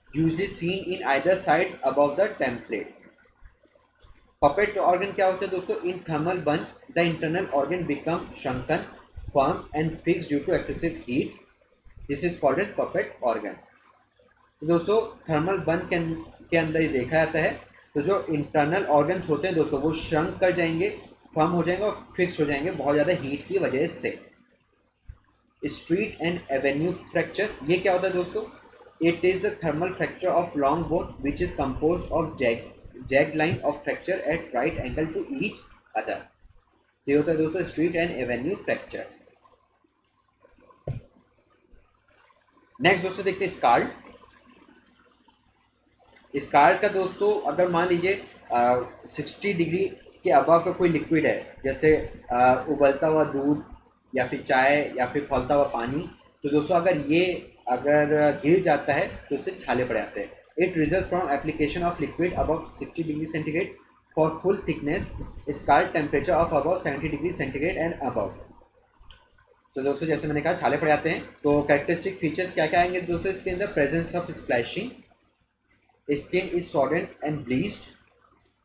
usually seen in either side above the template. Puppet organ क्या होता है दोस्तों? इन thermal burn the internal organ become shrunken, firm and fixed due to excessive heat. This is called as puppet organ। तो दोस्तों thermal burn के अंदर ही देखा जाता है, तो जो इंटरनल ऑर्गन्स होते हैं दोस्तों वो श्रंक कर जाएंगे, फर्म हो जाएंगे और फिक्स हो जाएंगे बहुत ज़्यादा हीट की वजह से। स्ट्रीट एंड एवेन्यू फ्रैक्चर ये क्या होता है दोस्तों? It is the thermal fracture of long bone which is compose of jag line of fracture at right angle to each other. ये होता है दोस्तों street and avenue fracture. Next दोस्तों देखते हैं स्कार्ड। स्कार का दोस्तों अगर मान लीजिए 60 डिग्री के अबव का कोई लिक्विड है, जैसे उबलता हुआ दूध या फिर चाय या फिर खौलता हुआ पानी, तो दोस्तों अगर गिर जाता है तो उससे छाले पड़ जाते हैं। It results from application of liquid above 60 degree centigrade for full thickness, scar temperature of above 70 degree centigrade and above. तो दोस्तों जैसे मैंने कहा छाले पड़ जाते हैं, तो कैरेक्टरिस्टिक फीचर्स क्या क्या आएंगे दोस्तों इसके अंदर? Presence of splashing, skin is sodden and bleached,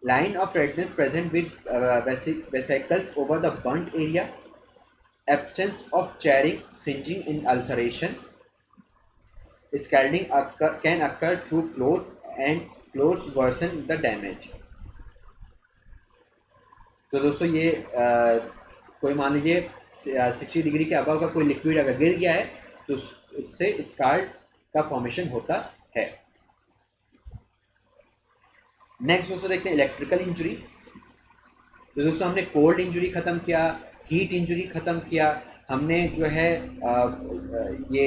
line of redness present with vesicles over the burnt area, absence of charring, singeing in ulceration, scalding can occur through clothes and clothes worsen the damage। तो दोस्तों ये कोई मान लीजिए 60 degree के above का कोई liquid अगर गिर गया है तो उससे स्कार्ड का फॉर्मेशन होता है। नेक्स्ट दोस्तों देखते हैं इलेक्ट्रिकल इंजरी। तो दोस्तों हमने कोल्ड इंजरी खत्म किया, हीट इंजरी खत्म किया, हमने जो है ये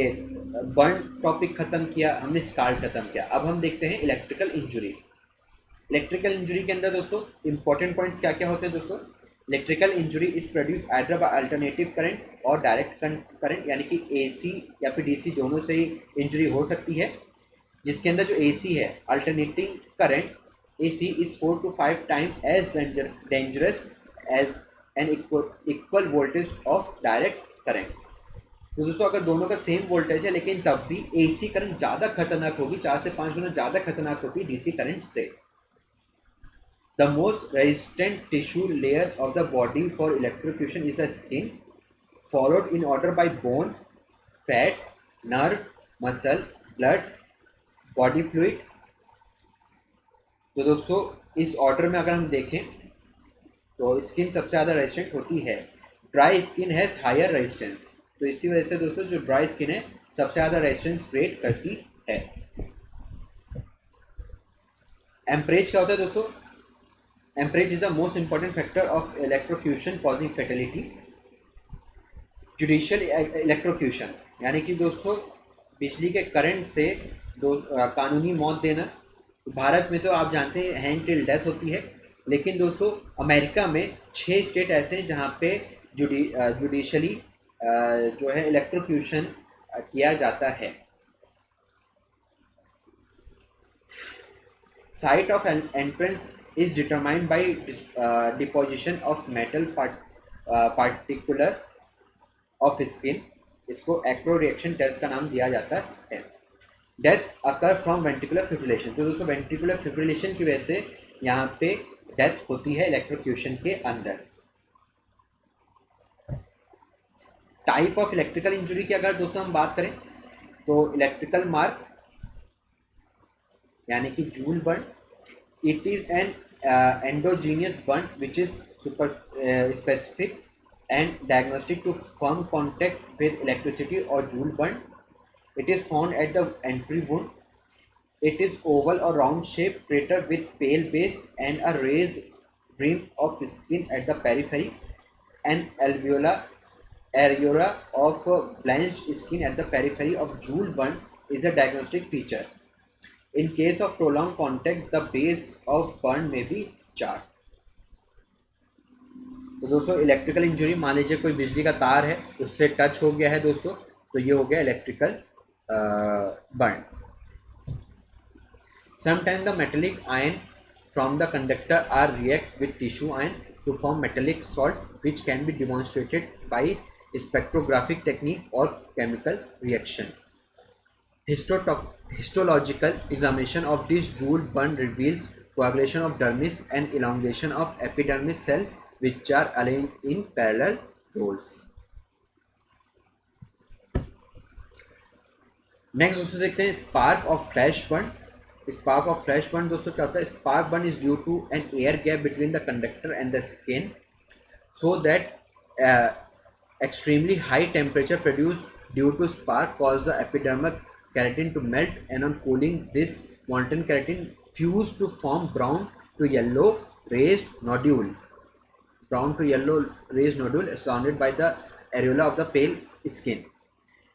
बर्न टॉपिक खत्म किया, हमने स्कार्ड खत्म किया। अब हम देखते हैं इलेक्ट्रिकल इंजरी। इलेक्ट्रिकल इंजरी के अंदर दोस्तों इंपॉर्टेंट पॉइंट्स क्या क्या होते हैं दोस्तों? Electrical injury is produce either bye alternative current और डायरेक्ट करंट, यानी कि AC या फिर DC दोनों से ही इंजरी हो सकती है। जिसके अंदर जो AC है, alternating current AC is 4 to 5 times as dangerous as an equal voltage of direct current। तो दोस्तों अगर दोनों का सेम वोल्टेज है लेकिन तब भी AC करंट ज़्यादा खतरनाक होगी, 4 से 5 गुना ज़्यादा खतरनाक होगी DC करंट से। The most resistant tissue layer of the body for electrocution is the skin, followed in order by bone, fat, nerve, muscle, blood, body fluid। तो दोस्तों इस ऑर्डर में अगर हम देखें तो स्किन सबसे ज़्यादा रेजिस्टेंट होती है। Dry skin has higher resistance, तो इसी वजह से दोस्तों जो ड्राई स्किन है सबसे ज़्यादा रेजिस्टेंस क्रिएट करती है। एम्परेज क्या होता है दोस्तों? Amperage is the most important factor of electrocution causing fatality. Judicial electrocution यानी कि दोस्तों बिजली के करंट से कानूनी मौत देना। भारत में तो आप जानते हैं हैंग टिल डेथ होती है, लेकिन दोस्तों अमेरिका में 6 स्टेट ऐसे हैं जहाँ पे जुडिशली जो है इलेक्ट्रोक्यूशन किया जाता है। Site of entrance is determined by deposition of metal particular of skin. इसको एक्रो रिएक्शन टेस्ट का नाम दिया जाता है। Death occur from ventricular fibrillation, तो दोस्तों वेंट्रिकुलर फिब्रिलेशन की वजह से यहाँ पे डेथ होती है इलेक्ट्रोक्यूशन के अंदर। टाइप ऑफ इलेक्ट्रिकल इंजरी की अगर दोस्तों हम बात करें तो इलेक्ट्रिकल मार्क यानी कि joule burn, it is N endogenous burn which is super specific and diagnostic to firm contact with electricity or joule burn. It is found at the entry wound. It is oval or round shaped crater with pale base and a raised rim of skin at the periphery. An alveolar areola of blanched skin at the periphery of joule burn is a diagnostic feature. In case of prolonged contact, the base of burn may be charred. तो दोस्तों electrical injury, मान लीजिए कोई बिजली का तार है उससे टच हो गया है दोस्तों, तो ये हो गया electrical burn. Sometime the metallic ion from the conductor are react with tissue ion to form metallic salt, which can be demonstrated by spectrographic technique or chemical reaction. Histological examination of this joule burn reveals coagulation of dermis and elongation of epidermis cell which are aligned in parallel rows. Next दोस्तों देखते हैं spark of flash burn. Spark of flash burn दोस्तों क्या होता है? Spark burn is due to an air gap between the conductor and the skin so that extremely high temperature produced due to spark cause the epidermal keratin to melt, and on cooling this molten keratin fused to form brown to yellow raised nodule surrounded by the areola of the pale skin.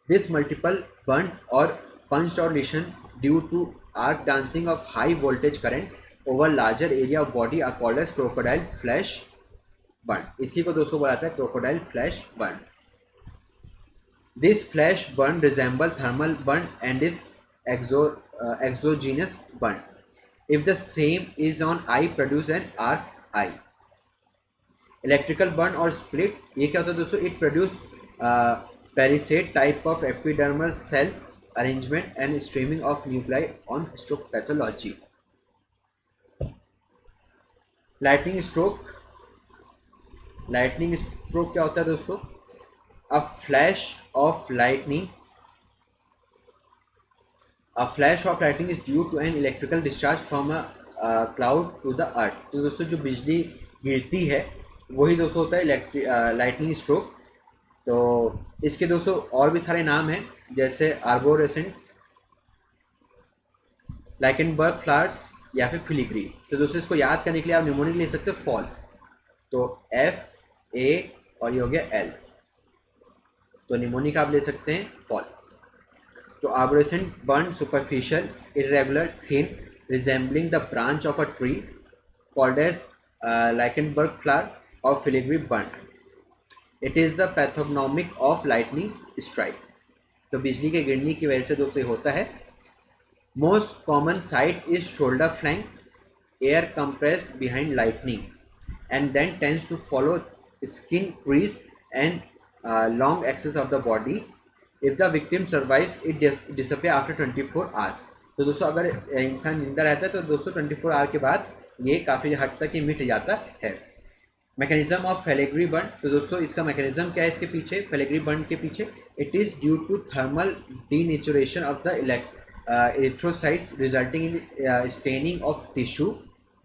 This multiple burnt or punched or lesion due to arc dancing of high voltage current over larger area of body are called as crocodile flash burn. इसी को दोस्तों बोला जाता है crocodile flash burn. This flash burn resemble thermal burn and is exogenous burn. If the same is on eye, produce an arc eye. Electrical burn or split, ये क्या होता है दोस्तों? It produce palisade type of epidermal cells arrangement and streaming of nuclei on histopathology. Lightning stroke. Lightning stroke क्या होता है दोस्तों? A flash of lightning is due to an electrical discharge from a cloud to the earth. तो दोस्तों जो बिजली गिरती है वही दोस्तों होता है लाइटनिंग स्ट्रोक. तो इसके दोस्तों और भी सारे नाम हैं, जैसे आर्बोरेसेंट, लाइकेनबर्ग फ्लावर्स या फिर फिलिग्री. तो दोस्तों इसको याद करने के लिए आप निमोनिक ले सकते हो फॉल. तो FA और ये हो गया L, तो निमोनिक आप ले सकते हैं फॉल. तो arborescent burn superficial irregular thin resembling the branch of a tree called as Lichtenberg flower or filigree burn. It is the pathognomic of lightning strike. तो बिजली के गिरने की वजह से दोस्तों होता है. Most common site is shoulder flank, air compressed behind lightning and then tends to follow skin crease and long axis of the body. If the victim survives it disappear after 24 hours. तो दोस्तों अगर इंसान जिंदा रहता है तो दोस्तों 24 our के बाद ये काफ़ी हद तक ही मिट जाता है. Mechanism of filigree burn. तो दोस्तों इसका मैकेनिज्म क्या है इसके पीछे, फेलेग्री बर्न के पीछे? It is due to thermal denaturation of the erythrocytes resulting in staining of tissue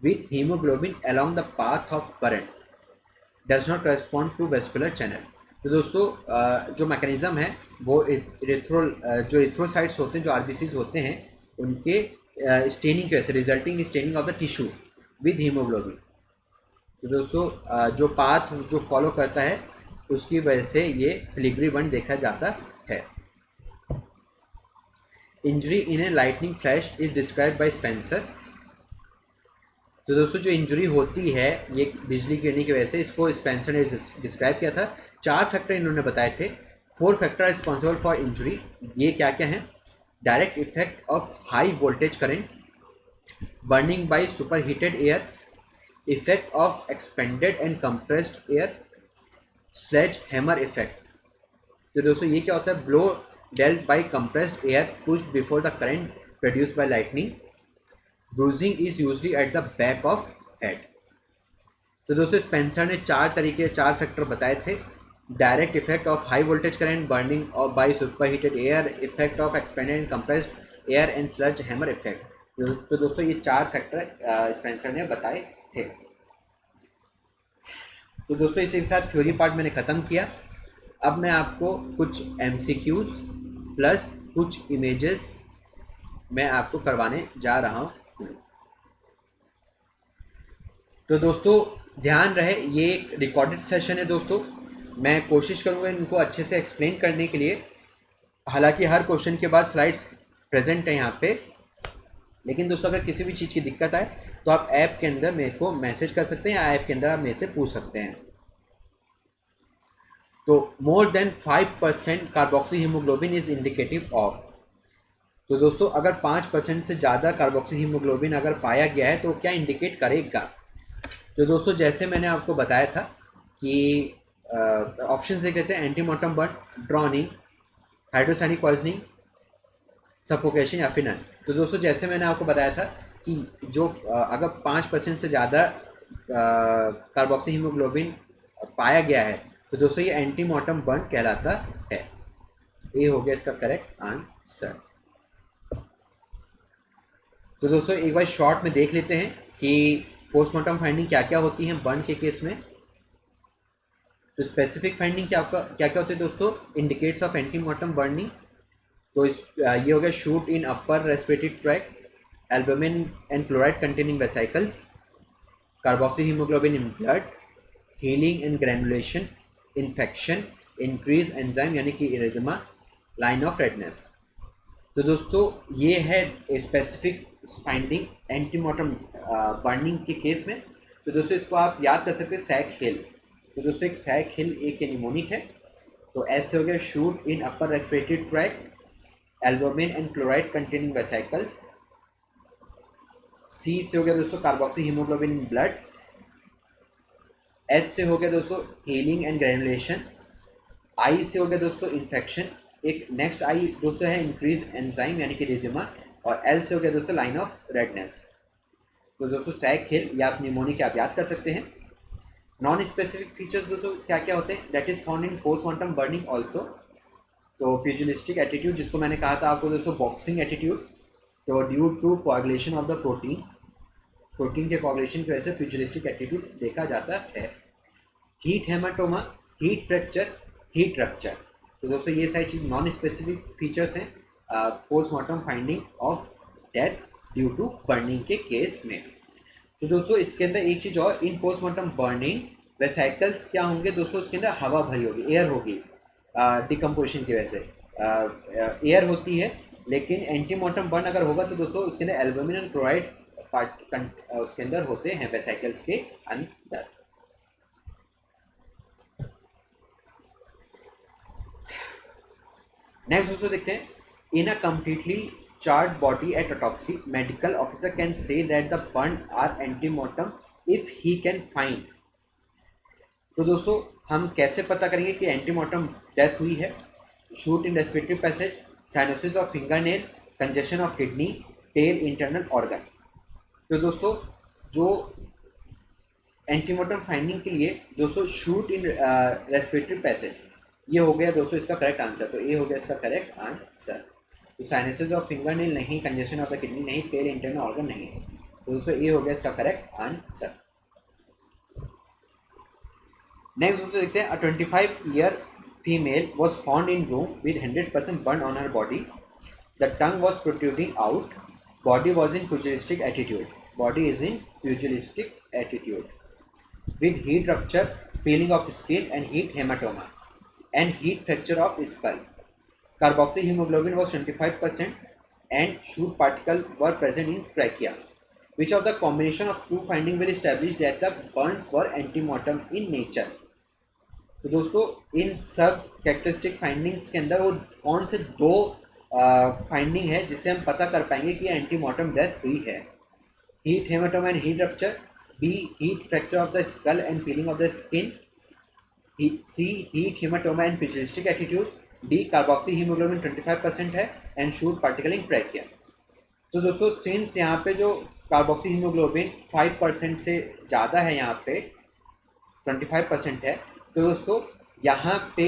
with haemoglobin along the path of current does not correspond to vascular channel. तो दोस्तों जो मैकेनिज्म है वो जो एरिथ्रोसाइट्स होते हैं, जो RBCs होते हैं, उनके स्टेनिंग की वजह से resulting in staining of the tissue with haemoglobin. तो दोस्तों जो पाथ जो फॉलो करता है उसकी वजह से ये फिलिग्री बर्न देखा जाता है. Injury in a lightning flash is described bye Spencer. तो दोस्तों जो इंजरी होती है ये बिजली गिरने की वजह से, इसको स्पेंसर ने डिस्क्राइब किया था. 4 फैक्टर इन्होंने बताए थे. 4 फैक्टर रिस्पॉन्सिबल फॉर इंजरी. ये क्या क्या हैं? Direct effect of high voltage current, burning bye super heated air, effect of expanded and compressed air, sledgehammer effect. तो दोस्तों ये क्या होता है? blow dealt by compressed air pushed before the current produced by lightning. bruising is usually at the back of head. तो दोस्तों Spencer ने 4 factor बताए थे. Direct effect of high voltage current, burning of by super heated air, effect of expanded and compressed air and sledgehammer effect. तो दोस्तों ये 4 factor Spencer ने बताए थे. तो दोस्तों इसी के साथ थ्योरी पार्ट मैंने ख़त्म किया। अब मैं आपको कुछ MCQs प्लस कुछ इमेजेस मैं आपको करवाने जा रहा हूँ। तो दोस्तों ध्यान रहे, ये एक रिकॉर्डेड सेशन है दोस्तों, मैं कोशिश करूँगा इनको अच्छे से एक्सप्लेन करने के लिए। हालांकि हर क्वेश्चन के बाद स्लाइड्स प्रेजेंट है यहाँ पे, लेकिन दोस्तों अगर किसी भी चीज़ की दिक्कत आए तो आप ऐप के अंदर मेरे को मैसेज कर सकते हैं या ऐप के अंदर आप मेरे से पूछ सकते हैं। तो more than 5% carboxy haemoglobin is indicative of. तो दोस्तों अगर 5% से ज़्यादा कार्बोक्सी हीमोग्लोबिन अगर पाया गया है तो क्या इंडिकेट करेगा? तो दोस्तों जैसे मैंने आपको बताया था कि ऑप्शन से कहते हैं antemortem burn, drowning, hydrocyanic poisoning, suffocation या फिर नन। तो दोस्तों जैसे मैंने आपको बताया था कि जो अगर 5% से ज़्यादा कार्बोक्सी हीमोग्लोबिन पाया गया है तो दोस्तों ये एंटीमोर्टम बर्न कहलाता है। ये हो गया इसका करेक्ट आंसर। तो दोस्तों एक बार शॉर्ट में देख लेते हैं कि पोस्टमार्टम फाइंडिंग क्या क्या होती है बर्न के केस में। तो स्पेसिफिक फाइंडिंग क्या क्या होती है दोस्तों? Indicates of antemortem burning. तो ये हो गया soot in upper respiratory tract, albumin and chloride containing vesicles, carboxy haemoglobin in blood, healing and granulation, infection, increase enzyme यानी कि इरिथमा, लाइन ऑफ रेडनेस। तो दोस्तों ये है स्पेसिफिक फाइंडिंग एंटीमोर्टम बर्निंग के केस में। तो दोस्तों इसको आप याद कर सकते हैं सैक हिल। तो दोस्तों एक सैक हिल एक निमोनिक है। तो एस से हो गया soot in upper respiratory tract, albumin and chloride containing vesicle. C से हो गया दोस्तों carboxy haemoglobin in blood. H से हो गया दोस्तों हीलिंग एंड ग्रैनुलेशन। आई से हो गया दोस्तों इन्फेक्शन। एक नेक्स्ट आई दोस्तों है इंक्रीज एंजाइम यानी कि इरिथमा। और एल से हो गया दोस्तों लाइन ऑफ रेडनेस। तो दोस्तों सैक हिल या निमोनिक आप याद कर सकते हैं। नॉन स्पेसिफिक फीचर्स दोस्तों क्या क्या होते हैं? That is found in postmortem burning also. तो प्यूजिलिस्टिक एटीट्यूड जिसको मैंने कहा था आपको दोस्तों बॉक्सिंग एटीट्यूड। तो due to coagulation of the protein के कोआगुलेशन की वजह से प्यूजिलिस्टिक एटीट्यूड देखा जाता है। Heat haematoma, heat fracture, heat rupture. तो दोस्तों ये सारी चीज नॉन स्पेसिफिक फीचर्स हैं postmortem finding of death due to burning के केस में। तो दोस्तों इसके अंदर एक चीज और, इन पोस्टमार्टम बर्निंग वेसिकल्स क्या होंगे दोस्तों? उसके अंदर हवा भरी होगी, एयर होगी डिकम्पोजिशन की वजह से एयर होती है। लेकिन एंटीमोर्टम बर्न अगर होगा तो दोस्तों उसके अंदर एल्बुमिन एंड क्लोराइड उसके अंदर होते हैं वेसिकल्स के अंदर। नेक्स्ट दोस्तों देखते हैं, in a completely charred body at autopsy, medical officer can say that the burn are antemortem if he can find। तो दोस्तों हम कैसे पता करेंगे कि एंटीमोर्टम डेथ हुई है? Soot in respiratory passage, cyanosis of fingernail, congestion of kidney, tail, internal organ. तो दोस्तों जो एंटीमोर्टम फाइंडिंग के लिए दोस्तों शूट इन रेस्पिरेटरी पैसेज, ये हो गया दोस्तों इसका करेक्ट आंसर। तो ये हो गया इसका करेक्ट आंसर। तो साइनसिस ऑफ फिंगरनेल नहीं, कंजेशन ऑफ द किडनी नहीं, टेल इंटरनल ऑर्गन नहीं। तो दोस्तों ये हो गया इसका करेक्ट आंसर। नेक्स्ट दोस्तों देखते हैं, 25-year female was found in room with 100% burn on her body. The tongue was protruding out. Body was in pugilistic attitude. Body is in pugilistic attitude. With heat rupture, peeling of skin and heat hematoma and heat fracture of skull. Carboxy hemoglobin was 25% and shoot particle were present in trachea. Which of the combination of two findings will establish that the burns were antemortem in nature? तो दोस्तों इन सब characteristic findings के अंदर वो कौन से दो finding है जिससे हम पता कर पाएंगे कि एंटीमोर्टम डेथ हुई है? Heat haematoma and heat rupture, B heat fracture of the skull and peeling of the skin, C heat haematoma and pugilistic attitude, D carboxy haemoglobin 25% है and soot particle in trachea. तो दोस्तों since यहाँ पे जो carboxy haemoglobin 5% से ज़्यादा है, यहाँ पे 25% है, तो दोस्तों यहाँ पे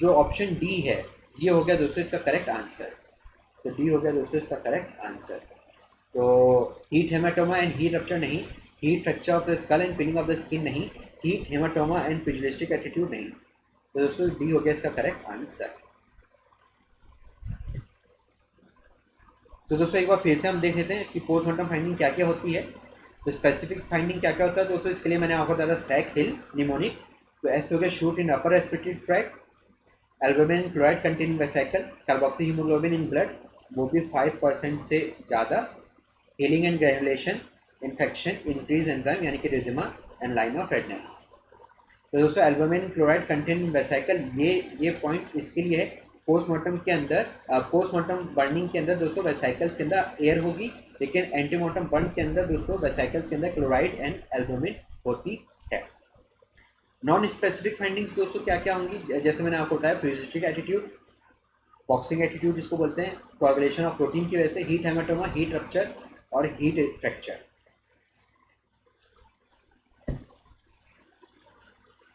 जो ऑप्शन डी है ये हो गया दोस्तों इसका करेक्ट आंसर। तो डी हो गया दोस्तों इसका करेक्ट आंसर। तो heat haematoma and heat rupture नहीं, heat fracture of the skull and peeling of the skin नहीं, heat, haematoma and pugilistic attitude नहीं। तो दोस्तों डी हो गया इसका करेक्ट आंसर। तो दोस्तों एक बार फिर से हम देख लेते हैं कि पोस्टमार्टम फाइंडिंग क्या क्या होती है। तो स्पेसिफिक फाइंडिंग क्या क्या होता है दोस्तों, इसके लिए मैंने आपको बताया था सैक हिल निमोनिक। तो एस हो गया soot in upper respiratory tract, albumin chloride containing vesicle, carboxy haemoglobin in blood वो भी 5% से ज़्यादा, healing and granulation, infection, increase enzyme यानी कि रिजिमा एंड लाइन ऑफ रेडनेस। तो दोस्तों एल्बुमिन क्लोराइड कंटेनिंग वेसिकल ये पॉइंट इसके लिए है। पोस्टमार्टम के अंदर पोस्टमार्टम बर्निंग के अंदर दोस्तों वेसिकल्स के अंदर एयर होगी, लेकिन एंटीमार्टम बर्न के अंदर दोस्तों वेसिकल्स के अंदर क्लोराइड एंड एल्बुमिन होती है। नॉन स्पेसिफिक फाइंडिंग्स दोस्तों क्या क्या होंगी, जैसे मैंने आपको बताया प्यूजिलिस्टिक एटीट्यूड, बॉक्सिंग एटीट्यूड जिसको बोलते हैं, कोएगुलेशन ऑफ प्रोटीन की वजह से, हीट हेमाटोमा, हीट रप्चर और हीट फ्रैक्चर।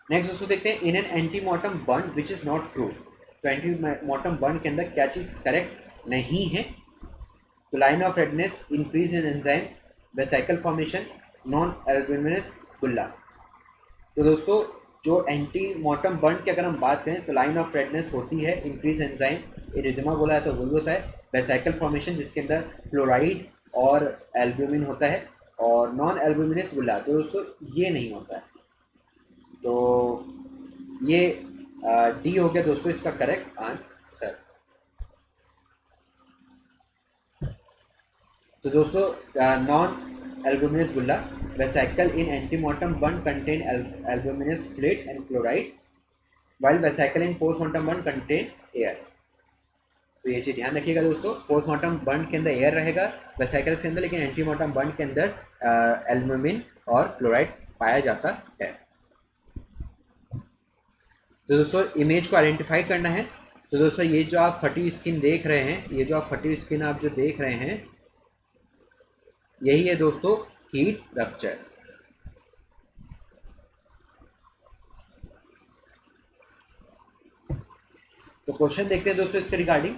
नेक्स्ट दोस्तों देखते हैं in an antemortem burn which is not true. तो एंटीमार्टम बर्न के अंदर क्या चीज़ करेक्ट नहीं है। तो line of redness, increase in enzyme, vesicle formation, non albuminous bulla. तो दोस्तों जो एंटीमार्टम बर्न की अगर हम बात करें तो लाइन ऑफ रेडनेस होती है, इंक्रीज एंजाइम, इरिजिमा बोला है तो वही होता है, वेसिकल फॉर्मेशन जिसके अंदर क्लोराइड और एल्ब्यूमिन होता है, और नॉन एल्ब्यूमिनस बुल्ला तो दोस्तों ये नहीं होता है। तो ये डी हो गया दोस्तों इसका करेक्ट आंसर। तो दोस्तों non albuminous Bulla, vesicle in antemortem burn contain albuminous fluid and chloride, while vesicle in postmortem burn contain air. तो ये चीज़ ध्यान रखिएगा दोस्तों, पोस्टमार्टम बर्न के अंदर एयर रहेगा वेसिकल्स के अंदर, लेकिन एंटीमार्टम बर्न के अंदर एल्ब्यूमिन और क्लोराइड पाया जाता है। तो दोस्तों इमेज को आइडेंटिफाई करना है। तो दोस्तों ये जो आप फटी स्किन देख रहे हैं, ये जो आप फटी स्किन आप जो देख रहे हैं, यही है दोस्तों हीट रप्चर। तो क्वेश्चन देखते हैं दोस्तों इसके regarding,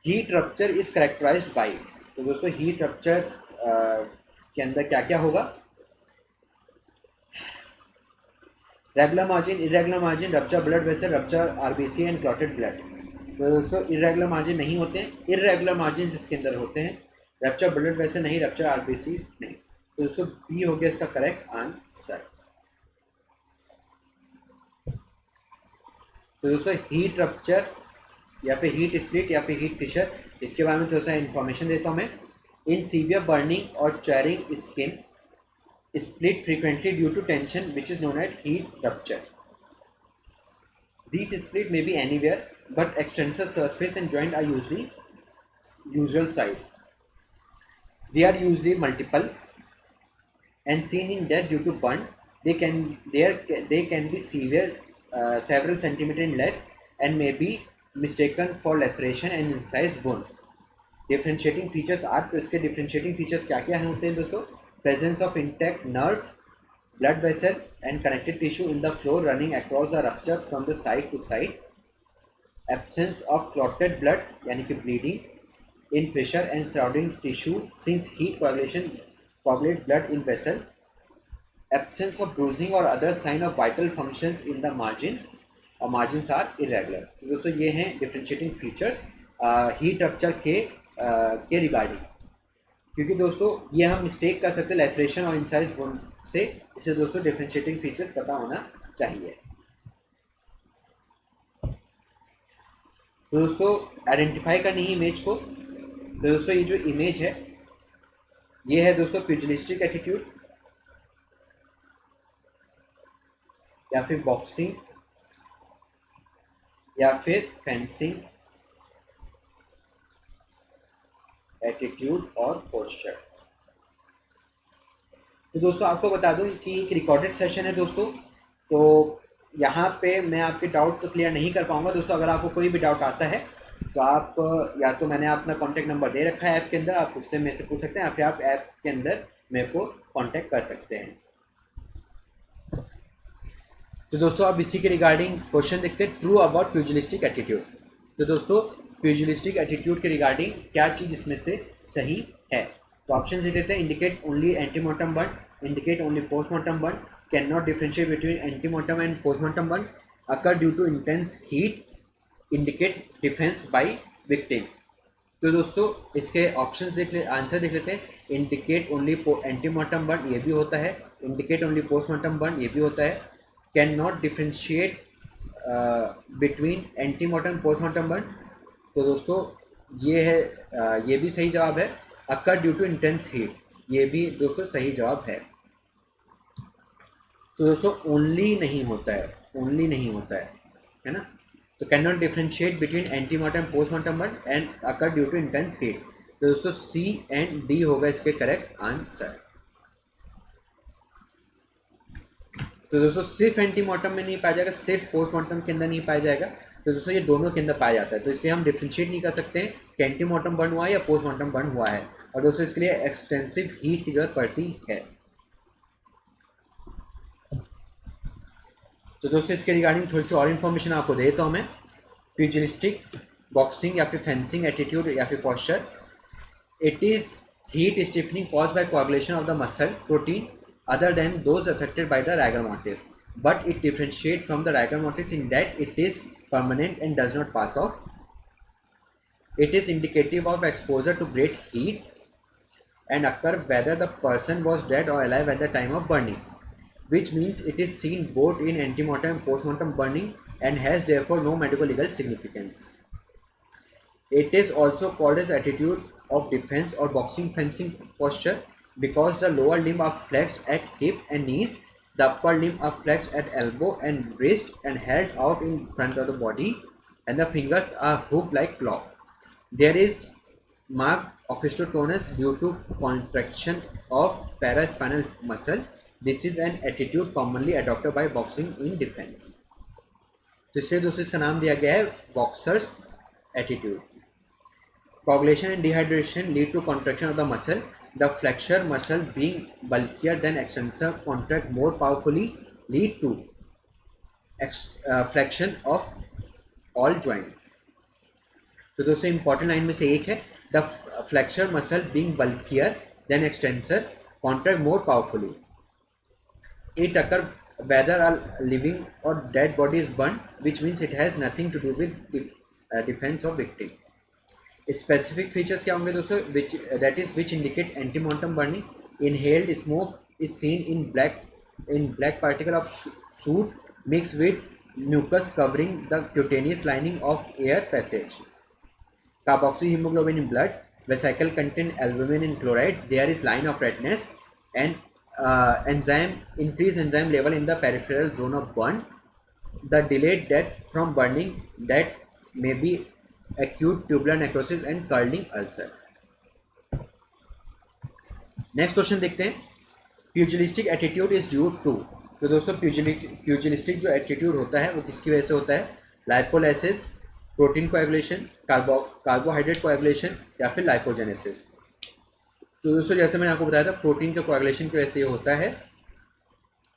heat rupture is characterised by. तो दोस्तों हीट रप्चर के अंदर क्या क्या होगा, regular margin, irregular margin, rupture blood vessel, rupture RBC and clotted blood. तो दोस्तों इरेगुलर मार्जिन नहीं होते हैं, इरेगुलर मार्जिन इसके अंदर होते हैं, रप्चर ब्लड वेसल नहीं, रप्चर आरबीसी नहीं। तो दोस्तों बी हो गया इसका करेक्ट आंसर। तो दोस्तों हीट रप्चर या फिर हीट स्प्लिट या फिर हीट फिशर, इसके बारे में थोड़ा सा इन्फॉर्मेशन देता हूँ मैं। इन सीवियर बर्निंग और charring skin split frequently due to tension which is known as heat rupture. These split may be anywhere, but extensor surface and joint are usual side. They are usually multiple and seen in death due to burn. They can be severe, several centimeter in length and may be mistaken for laceration and incised wound. Differentiating features are, तो इसके differentiating features क्या क्या होते हैं दोस्तों, presence of intact nerve, blood vessel and connective tissue in the floor running across the rupture from the side to side, absence of clotted blood यानी कि bleeding in fissure and surrounding tissue since heat coagulate blood in vessel, absence of bruising or other sign of vital functions in the margin और margins are irregular। तो दोस्तों ये हैं differentiating features heat rupture के regarding, क्योंकि दोस्तों ये हम मिस्टेक कर सकते हैं लैसरेशन और इंसाइज वुंड से, इसे दोस्तों डिफरेंशिएटिंग फीचर्स पता होना चाहिए। तो दोस्तों आइडेंटिफाई करनी है इमेज को। तो दोस्तों ये जो इमेज है ये है दोस्तों प्यूजिलिस्टिक एटीट्यूड या फिर बॉक्सिंग या फिर फेंसिंग एटीट्यूड और पोस्चर। तो दोस्तों आपको बता दूं कि एक रिकॉर्डेड सेशन है दोस्तों, तो यहाँ पे मैं आपके डाउट तो क्लियर नहीं कर पाऊंगा दोस्तों। अगर आपको कोई भी डाउट आता है तो आप या तो मैंने अपना कॉन्टैक्ट नंबर दे रखा है ऐप के अंदर, आप उससे मेरे से पूछ सकते हैं, या फिर आप ऐप के अंदर मेरे को कॉन्टैक्ट कर सकते हैं। तो दोस्तों आप इसी के रिगार्डिंग क्वेश्चन देखते हैं, ट्रू अबाउट प्यूजिलिस्टिक एटीट्यूड। तो दोस्तों प्यूजिलिस्टिक एटीट्यूड के रिगार्डिंग क्या चीज़ इसमें से सही है। तो ऑप्शन से देते हैं indicate only antemortem burn, indicate only postmortem burn, can not differentiate between antemortem and postmortem burn, occur due to intense heat, indicate defence by victim. तो दोस्तों इसके ऑप्शंस देख ले, आंसर देख लेते हैं। इंडिकेट ओनली एंटीमोर्टम बर्न ये भी होता है, इंडिकेट ओनली पोस्टमार्टम बर्न ये भी होता है, can not differentiate between antemortem postmortem burn. तो दोस्तों ये है ये भी सही जवाब है। Occur due to intense heat ये भी दोस्तों सही जवाब है। तो दोस्तों ओनली नहीं होता है, ओनली नहीं होता है ना। तो can not differentiate between antemortem postmortem burn and occur due to intense heat. तो दोस्तों सी एंड डी होगा इसके करेक्ट आंसर। तो दोस्तों सिर्फ एंटीमोर्टम में नहीं पाया जाएगा, सिर्फ पोस्टमार्टम के अंदर नहीं पाया जाएगा। तो दोस्तों ये दोनों के अंदर पाया जाता है, तो इसलिए हम डिफरेंशिएट नहीं कर सकते हैं कि एंटीमोर्टम बर्न हुआ है या पोस्टमार्टम बर्न हुआ है। और दोस्तों इसके लिए एक्सटेंसिव हीट की जरूरत पड़ती है। तो दोस्तों इसके रिगार्डिंग थोड़ी सी और इन्फॉर्मेशन आपको दे देता हूँ मैं। प्यूजिलिस्टिक बॉक्सिंग या फिर फेंसिंग एटीट्यूड या फिर posture, it is heat stiffening caused by coagulation of the muscle protein other than those affected by the rigor mortis, but it differentiates from the rigor mortis in that it is permanent and does not pass off. It is indicative of exposure to great heat and occur whether the person was dead or alive at the time of burning, which means it is seen both in antemortem and postmortem burning and has therefore no medical legal significance. It is also called as attitude of defense or boxing fencing posture because the lower limb are flexed at hip and knees, the upper limb are flexed at elbow and wrist and held out in front of the body, and the fingers are hooked like claw. There is marked opisthotonus due to contraction of paraspinal muscle. This is an attitude commonly adopted by boxing in defense. तो इसलिए दोस्तों इसका नाम दिया गया है boxers attitude. Coagulation and dehydration lead to contraction of the muscle. The flexor muscle being bulkier than extensor contract more powerfully lead to flexion of all joint. तो दोस्तों इंपॉर्टेंट लाइन में से एक है the flexor muscle being bulkier than extensor contract more powerfully. It occur whether a living or dead body is burned, which means it has nothing to do with defense of victim. Specific features क्या होंगे दोस्तों, which indicate antemortem burning. Inhaled smoke is seen in black particle of soot mixed with mucus covering the cutaneous lining of air passage. Carboxyhemoglobin in blood, vesicle contain albumin and chloride, there is line of redness, and increased enzyme level in the peripheral zone of burn. The delayed death from burning that may be acute tubular necrosis and curling ulcer. Next question देखते हैं। Pugilistic attitude is due to. तो दोस्तों प्यूजिलिस्टिक जो attitude होता है वो किसकी वजह से होता है? Lipolysis, protein coagulation, carbohydrate coagulation या फिर लाइपोजेनेसिस। तो दोस्तों जैसे मैंने आपको बताया था प्रोटीन के कोएगुलेशन की वजह से ये होता है,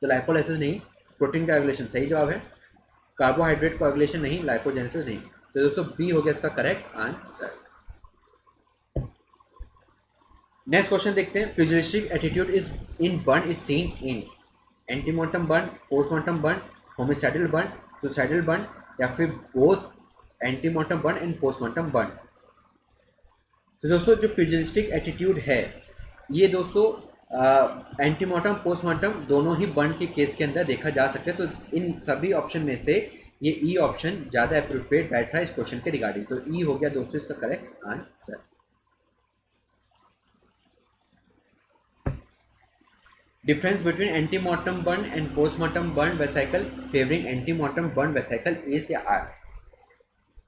तो लाइपोलाइसिस नहीं, प्रोटीन कोएगुलेशन सही जवाब है। कार्बोहाइड्रेट कोएगुलेशन नहीं, लाइपोजेनेसिस नहीं। तो दोस्तों बी हो गया इसका करेक्ट आंसर। नेक्स्ट क्वेश्चन देखते हैं। Pugilistic attitude is in burn is seen in antemortem burn, postmortem burn, homicidal burn, suicidal burn या फिर both antemortem burn and postmortem burn. तो दोस्तों जो प्यूजिलिस्टिक एटीट्यूड है ये दोस्तों एंटीमोर्टम पोस्टमार्टम दोनों ही बर्न के केस के अंदर देखा जा सकता है। तो इन सभी ऑप्शन में से ये ई ऑप्शन ज़्यादा अप्रोप्रिएट बैठ रहा है इस क्वेश्चन के रिगार्डिंग। तो ई हो गया दोस्तों इसका correct answer. Difference between antemortem burn and postmortem burn vesicle favouring antemortem burn vesicle is या आर।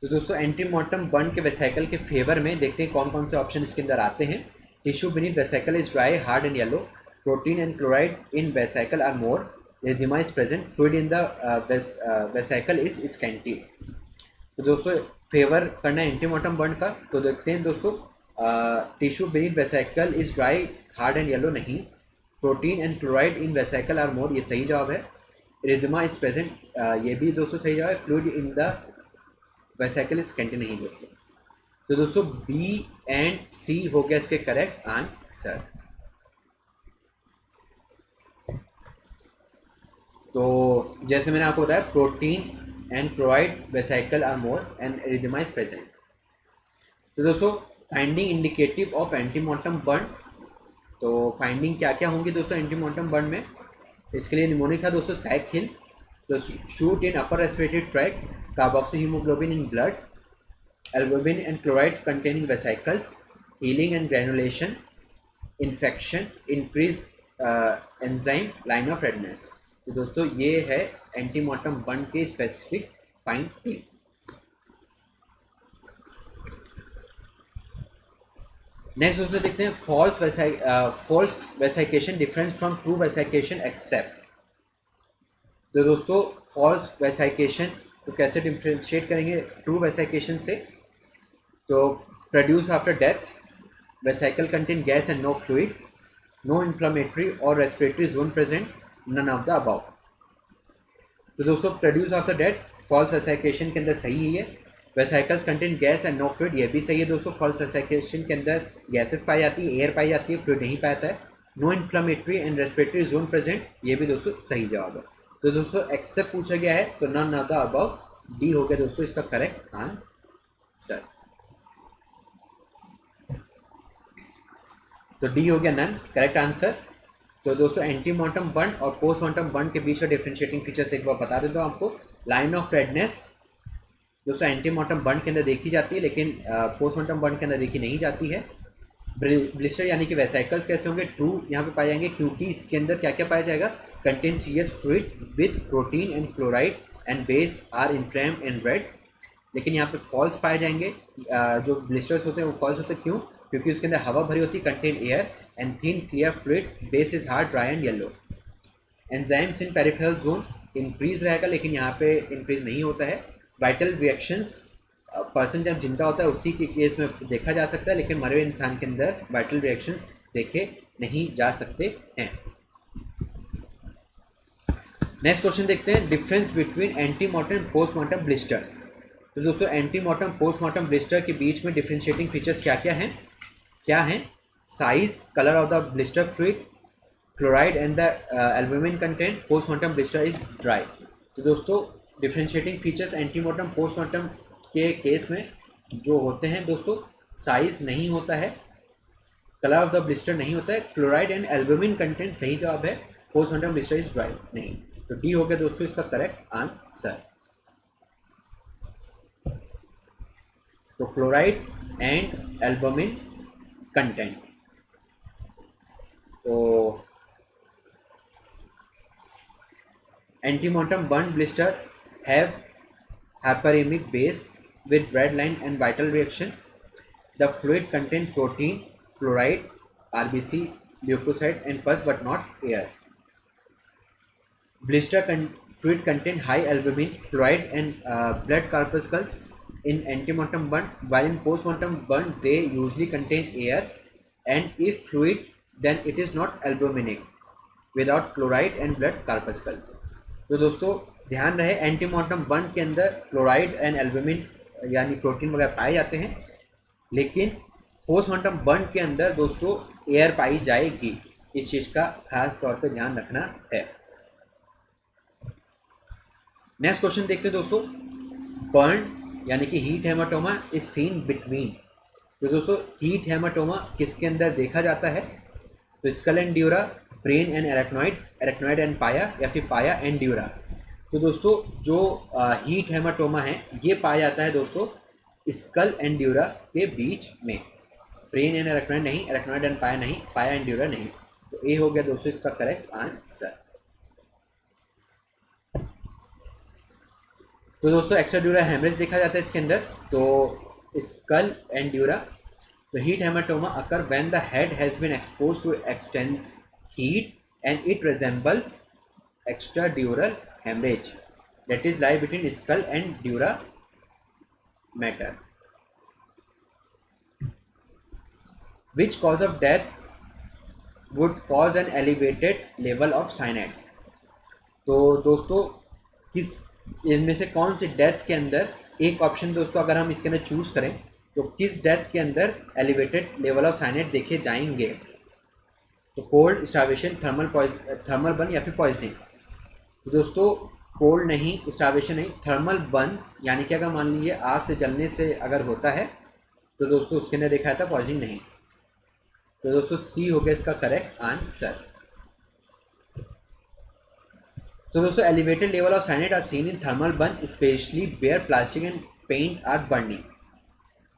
तो दोस्तों एंटीमोर्टम बर्न के वेसिकल के फेवर में देखते हैं कौन कौन से ऑप्शन इसके अंदर आते हैं। Tissue beneath vesicle is dry, hard and yellow, protein and chloride in vesicle are more, oedema is present, fluid in the vesicle is scanty. तो दोस्तों फेवर करना है एंटीमोर्टम बर्न का, तो देखते हैं दोस्तों tissue beneath vesicle is dry, hard and yellow नहीं, protein and chloride in vesicle are more ये सही जवाब है, एडिमा इज प्रेजेंट ये भी दोस्तों सही जवाब है, fluid in the vesicle is scanty नहीं दोस्तों। तो दोस्तों बी एंड सी हो गया इसके करेक्ट आंसर। तो जैसे मैंने आपको बताया protein and chloride vesicle are more and erythema is present. तो दोस्तों finding indicative of antemortem burn, तो फाइंडिंग क्या क्या होंगी दोस्तों एंटीमोर्टम बर्न में। इसके लिए निमोनिक था दोस्तों सैक हिल, तो shoot in upper respiratory track, carboxy haemoglobin in blood, albumin and chloride containing vesicles, healing and granulation, infection, increased enzyme, line of redness। तो दोस्तों ये है एंटीमोर्टम बर्न के स्पेसिफिक फाइंडिंग। नेक्स्ट दोस्तों देखते हैं false vesication difference from true vesication except. तो दोस्तों फॉल्स वेसाइकेशन तो कैसे डिफ्रेंशिएट करेंगे ट्रू वेसाइकेशन से। तो produce after death, vesicle contain gas and no fluid, no inflammatory or respiratory zone present, none of the above. तो दोस्तों produce after death false vesication के अंदर सही है। Vesicles contain gas and no fluid, ये भी सही है दोस्तों। फॉल्स वेसाइकेशन के अंदर गैसेस पाई जाती है, एयर पाई जाती है, फ्लूइड नहीं पाता है। No inflammatory and respiratory zone present, ये भी दोस्तों सही जवाब है। तो दोस्तों एक्सेप्ट पूछा गया है तो none of the above, D हो गया दोस्तों इसका करेक्ट आंसर। तो डी हो गया नन करेक्ट आंसर। तो दोस्तों एंटीमोर्टम बर्न और पोस्टमॉर्टम बर्न के बीच का डिफरेंशिएटिंग फीचर्स एक बार बता देता हूँ आपको। लाइन ऑफ रेडनेस दोस्तों एंटीमोर्टम बर्न के अंदर देखी जाती है, लेकिन पोस्टमॉर्टम बर्न के अंदर देखी नहीं जाती है। ब्लिस्टर यानी कि वेसाइकल्स कैसे होंगे, ट्रू यहाँ पे पाए जाएंगे, क्योंकि इसके अंदर क्या क्या पाया जाएगा, contain CS fluid with protein and chloride and base are inflamed and red. लेकिन यहाँ पे फॉल्स पाए जाएंगे, जो ब्लिस्टर्स होते हैं वो फॉल्स होते हैं। क्यों? क्योंकि उसके अंदर हवा भरी होती है, contain air and thin clear fluid, base is hard dry and yellow. Enzymes in peripheral zone increase रहेगा, लेकिन यहाँ पे इंक्रीज नहीं होता है। वाइटल रिएक्शंस पर्सन जब जिंदा होता है उसी के केस में देखा जा सकता है, लेकिन मरे हुए इंसान के अंदर वाइटल रिएक्शंस देखे नहीं जा सकते हैं। नेक्स्ट क्वेश्चन देखते हैं, difference between antemortem postmortem blisters. तो दोस्तों एंटीमोर्टम पोस्टमॉर्टम ब्लिस्टर के बीच में डिफरेंशिएटिंग फीचर्स क्या क्या हैं? Size, colour of the blister fluid, chloride and the albumin content, postmortem blister is dry. तो दोस्तों डिफरेंशिएटिंग फीचर्स एंटीमोर्टम पोस्टमॉर्टम के केस में जो होते हैं दोस्तों, साइज नहीं होता है, कलर ऑफ द ब्लिस्टर नहीं होता है, क्लोराइड एंड एल्बुमिन कंटेंट सही जवाब है, पोस्टमॉर्टम ब्लिस्टर इज ड्राई नहीं। तो डी हो गया दोस्तों इसका करेक्ट आंसर। तो क्लोराइड एंड एल्बुमिन कंटेंट। तो antemortem burn blister have hyperemic base with red line and vital reaction. The fluid contain protein, chloride, RBC, leukocyte and pus but not air. Blister fluid contain high albumin, chloride and blood corpuscles in antemortem burn, while in postmortem burn they usually contain air, and if fluid then it is not albuminic without chloride and blood corpuscles। तो दोस्तों ध्यान रहे antemortem burn के अंदर chloride and albumin यानी protein वगैरह पाए जाते हैं, लेकिन पोस्टमॉर्टम बर्न के अंदर दोस्तों एयर पाई जाएगी। इस चीज़ का खास तौर पे ध्यान रखना है। नेक्स्ट क्वेश्चन देखते हैं दोस्तों, बर्न यानी कि heat haematoma is seen between. तो दोस्तों हीट हेमाटोमा किसके अंदर देखा जाता है? तो skull and dura, brain and arachnoid, arachnoid and pia, या फिर पाया एंड ड्यूरा। तो दोस्तों जो हीट हेमाटोमा है ये पाया जाता है दोस्तों स्कल एंड ड्यूरा के बीच में, ब्रेन एंड एरेक्नॉइड नहीं, एरेक्नॉइड एंड पाया नहीं, पाया एंड ड्यूरा नहीं। तो ए हो गया दोस्तों इसका करेक्ट आंसर। तो दोस्तों एक्स्ट्राड्यूरल हेमरेज देखा जाता है इसके अंदर, तो स्कल एंड ड्यूरा। तो heat haematoma occur when the head has been exposed to extensive heat and it resembles extradural hemorrhage that is lie between skull and dura matter. Which cause of death would cause an elevated level of cyanide? तो दोस्तों किस इनमें से कौन सी death के अंदर एक option दोस्तों अगर हम इसके अंदर चूज करें तो किस डेथ के अंदर एलिवेटेड लेवल ऑफ साइनाइड देखे जाएंगे? तो कोल्ड, स्टार्वेशन, थर्मल बर्न या फिर पॉइजनिंग। तो दोस्तों कोल्ड नहीं, स्टार्वेशन नहीं, थर्मल बर्न यानी कि अगर मान लीजिए आग से जलने से अगर होता है तो दोस्तों उसके अंदर देखा था पॉइजनिंग नहीं। तो दोस्तों सी हो गया इसका करेक्ट आंसर। तो दोस्तों elevated level of cyanide are seen in thermal burn specially where plastic and paint are burning.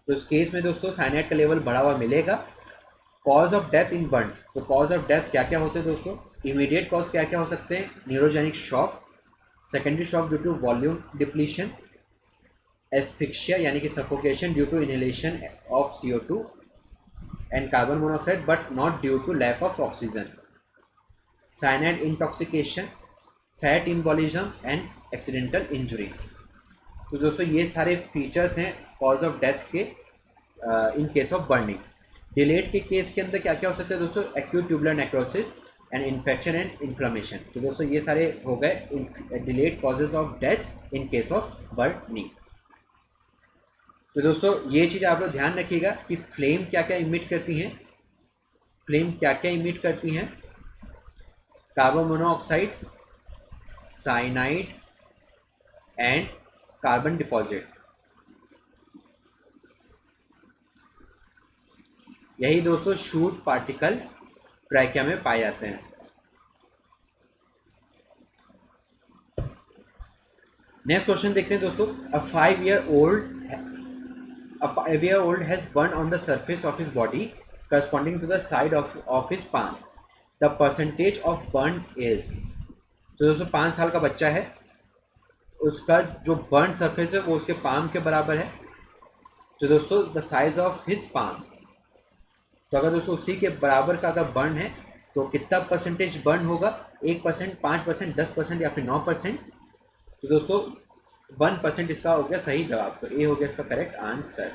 तो इस केस में दोस्तों साइनाइड का लेवल बढ़ा हुआ मिलेगा। Cause of death in burn, तो कॉज ऑफ डेथ क्या क्या होते हैं दोस्तों? इमीडिएट कॉज क्या क्या हो सकते हैं? Neurogenic shock, secondary shock due to volume depletion, asphyxia यानी कि suffocation due to inhalation of CO2 and carbon monoxide but not due to lack of oxygen, cyanide intoxication, fat embolism and accidental injury. तो दोस्तों ये सारे features हैं cause of death के in case of burning. Delayed के case के अंदर क्या क्या हो सकता है दोस्तों? Acute tubular necrosis and infection and inflammation. तो दोस्तों ये सारे हो गए delayed causes of death in case of burning. तो दोस्तों ये चीज़ आप लोग ध्यान रखिएगा कि फ्लेम क्या क्या इमिट करती हैं। फ्लेम क्या क्या इमिट करती हैं? Carbon monoxide, cyanide and carbon deposit. यही दोस्तों शूट पार्टिकल ट्रैकिया में पाए जाते हैं। नेक्स्ट क्वेश्चन देखते हैं दोस्तों। अ 5-year old has burned on the surface of his body corresponding to the side of his palm. The percentage of burn is, तो दोस्तों 5 साल का बच्चा है, उसका जो बर्न सरफेस है वो उसके पाम के बराबर है। तो दोस्तों the size of his palm, तो अगर दोस्तों उसी के बराबर का अगर बर्न है तो कितना परसेंटेज बर्न होगा? 1%, 5%, 10% या फिर 9%? तो दोस्तों 1% इसका हो गया सही जवाब। तो ए हो गया इसका करेक्ट आंसर।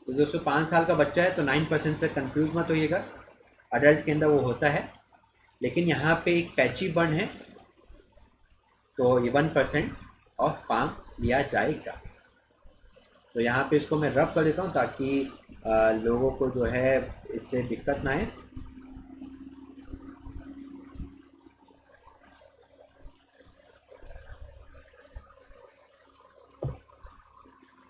तो दोस्तों 5 साल का बच्चा है तो 9% से कंफ्यूज मत होइएगा, अडल्ट के अंदर वो होता है। लेकिन यहाँ पे एक पैची बर्न है तो ये 1% ऑफ पाम लिया जाएगा। तो यहाँ पे इसको मैं रब कर देता हूँ ताकि लोगों को जो है इससे दिक्कत ना आए।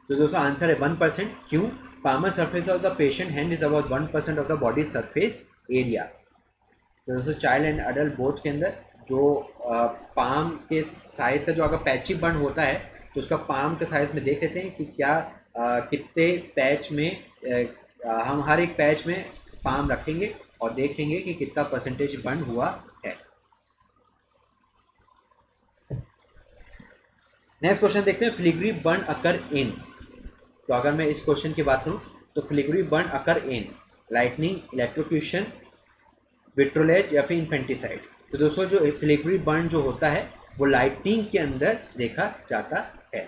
तो दोस्तों आंसर है 1%। क्यों? Palmar surface of the patient hand is about 1% of the body surface area. तो दोस्तों चाइल्ड एंड अडल्ट बोथ के अंदर जो पाम के साइज का जो अगर पैची बर्न होता है तो उसका पाम के साइज में देख लेते हैं कि क्या कितने पैच में हम हर एक पैच में पाम रखेंगे और देख लेंगे कि कितना परसेंटेज बर्न हुआ है। नेक्स्ट क्वेश्चन देखते हैं। फिलिग्री बर्न अकर इन, तो अगर मैं इस क्वेश्चन की बात करूं तो filigree burn occur in lightning, electrocution, विट्रोलेज या फिर इन्फेंटिसाइड। तो दोस्तों जो फिलिग्री बर्न जो होता है वो लाइटनिंग के अंदर देखा जाता है,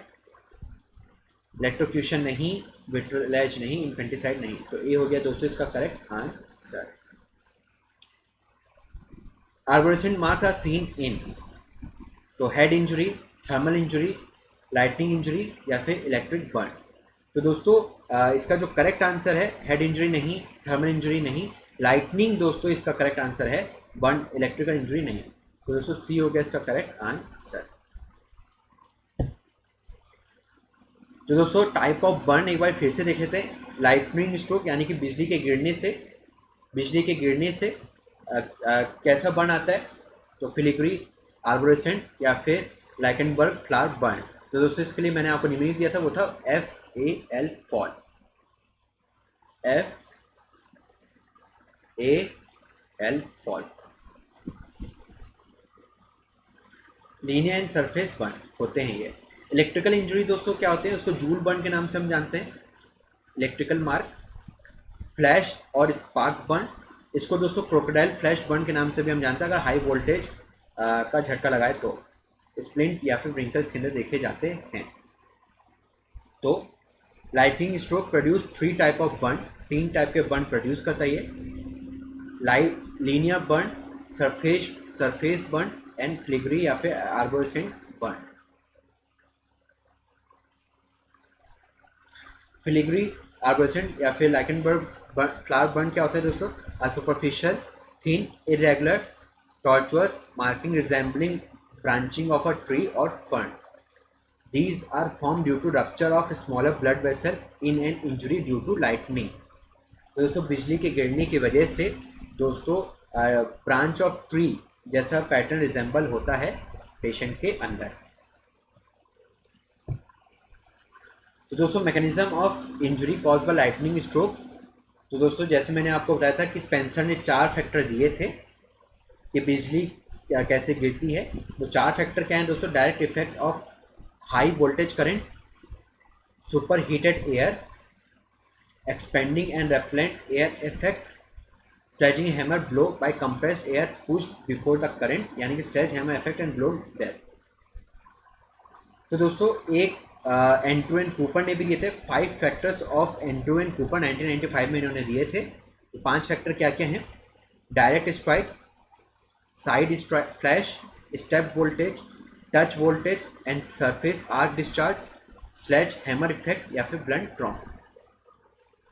इलेक्ट्रोक्यूशन नहीं, विट्रोलेज नहीं, इन्फेंटिसाइड नहीं। तो ये हो गया दोस्तों इसका correct answer. Arborescent mark are seen in, तो head injury, thermal injury, lightning injury या फिर इलेक्ट्रिक बर्न। तो दोस्तों इसका जो करेक्ट आंसर है हेड इंजरी नहीं, थर्मल इंजरी नहीं, लाइटनिंग दोस्तों इसका करेक्ट आंसर है, बर्न इलेक्ट्रिकल इंजरी नहीं। तो दोस्तों सी हो गया इसका करेक्ट आंसर। तो दोस्तों टाइप ऑफ बर्न एक बार फिर से देख लेते हैं। लाइटनिंग स्ट्रोक यानी कि बिजली के गिरने से कैसा बर्न आता है? तो फिलिग्री, आर्बोरेसेंट या फिर लाइकेनबर्ग फ्लावर बर्न। तो दोस्तों इसके लिए मैंने आपको निम्नलिखित दिया था, वो था FAL fall, FAL fall. Linear and surface burn होते हैं ये। इलेक्ट्रिकल इंजरी दोस्तों क्या होते हैं? उसको जूल बर्न के नाम से हम जानते हैं, इलेक्ट्रिकल मार्क, फ्लैश और स्पार्क बर्न, इसको दोस्तों क्रोकोडाइल फ्लैश बर्न के नाम से भी हम जानते हैं अगर हाई वोल्टेज का झटका लगाए तो। स्प्लिंट या फिर व्रिंकल्स के अंदर देखे जाते हैं। तो lightning stroke produce 3 type of burn, 3 type के बर्न प्रोड्यूस करता है। Light linear burn, surface burn and filigree या फिर आर्बोरेसेंट बर्न। फिलिग्री आर्बोरेसेंट या फिर लाइकेनबर्ग फ्लावर बर्न क्या होता है दोस्तों? A superficial thin irregular tortuous marking resembling branching of a tree or fern. These are formed due to rupture of smaller blood vessel in an injury due to lightning. तो दोस्तों बिजली के गिरने की वजह से दोस्तों ब्रांच ऑफ ट्री जैसा पैटर्न रिजेंबल होता है पेशेंट के अंदर। तो दोस्तों mechanism of injury cause bye lightning stroke. तो दोस्तों जैसे मैंने आपको बताया था कि स्पेंसर ने 4 फैक्टर दिए थे कि बिजली कैसे गिरती है। तो 4 फैक्टर क्या हैं दोस्तों? Direct effect of high voltage current, super heated air, expanding and repellent air effect, sledging hammer blow by compressed air pushed before the current, यानी कि sledge hammer effect and blow death. तो दोस्तों एक Andrew and Cooper ने भी दिए थे 5 factors of Andrew and Cooper 1995 में इन्होंने दिए थे। तो 5 फैक्टर क्या क्या हैं? Direct strike, side flash, step voltage, touch voltage and surface arc discharge, sledge hammer effect या फिर ब्लंट ट्रॉमा।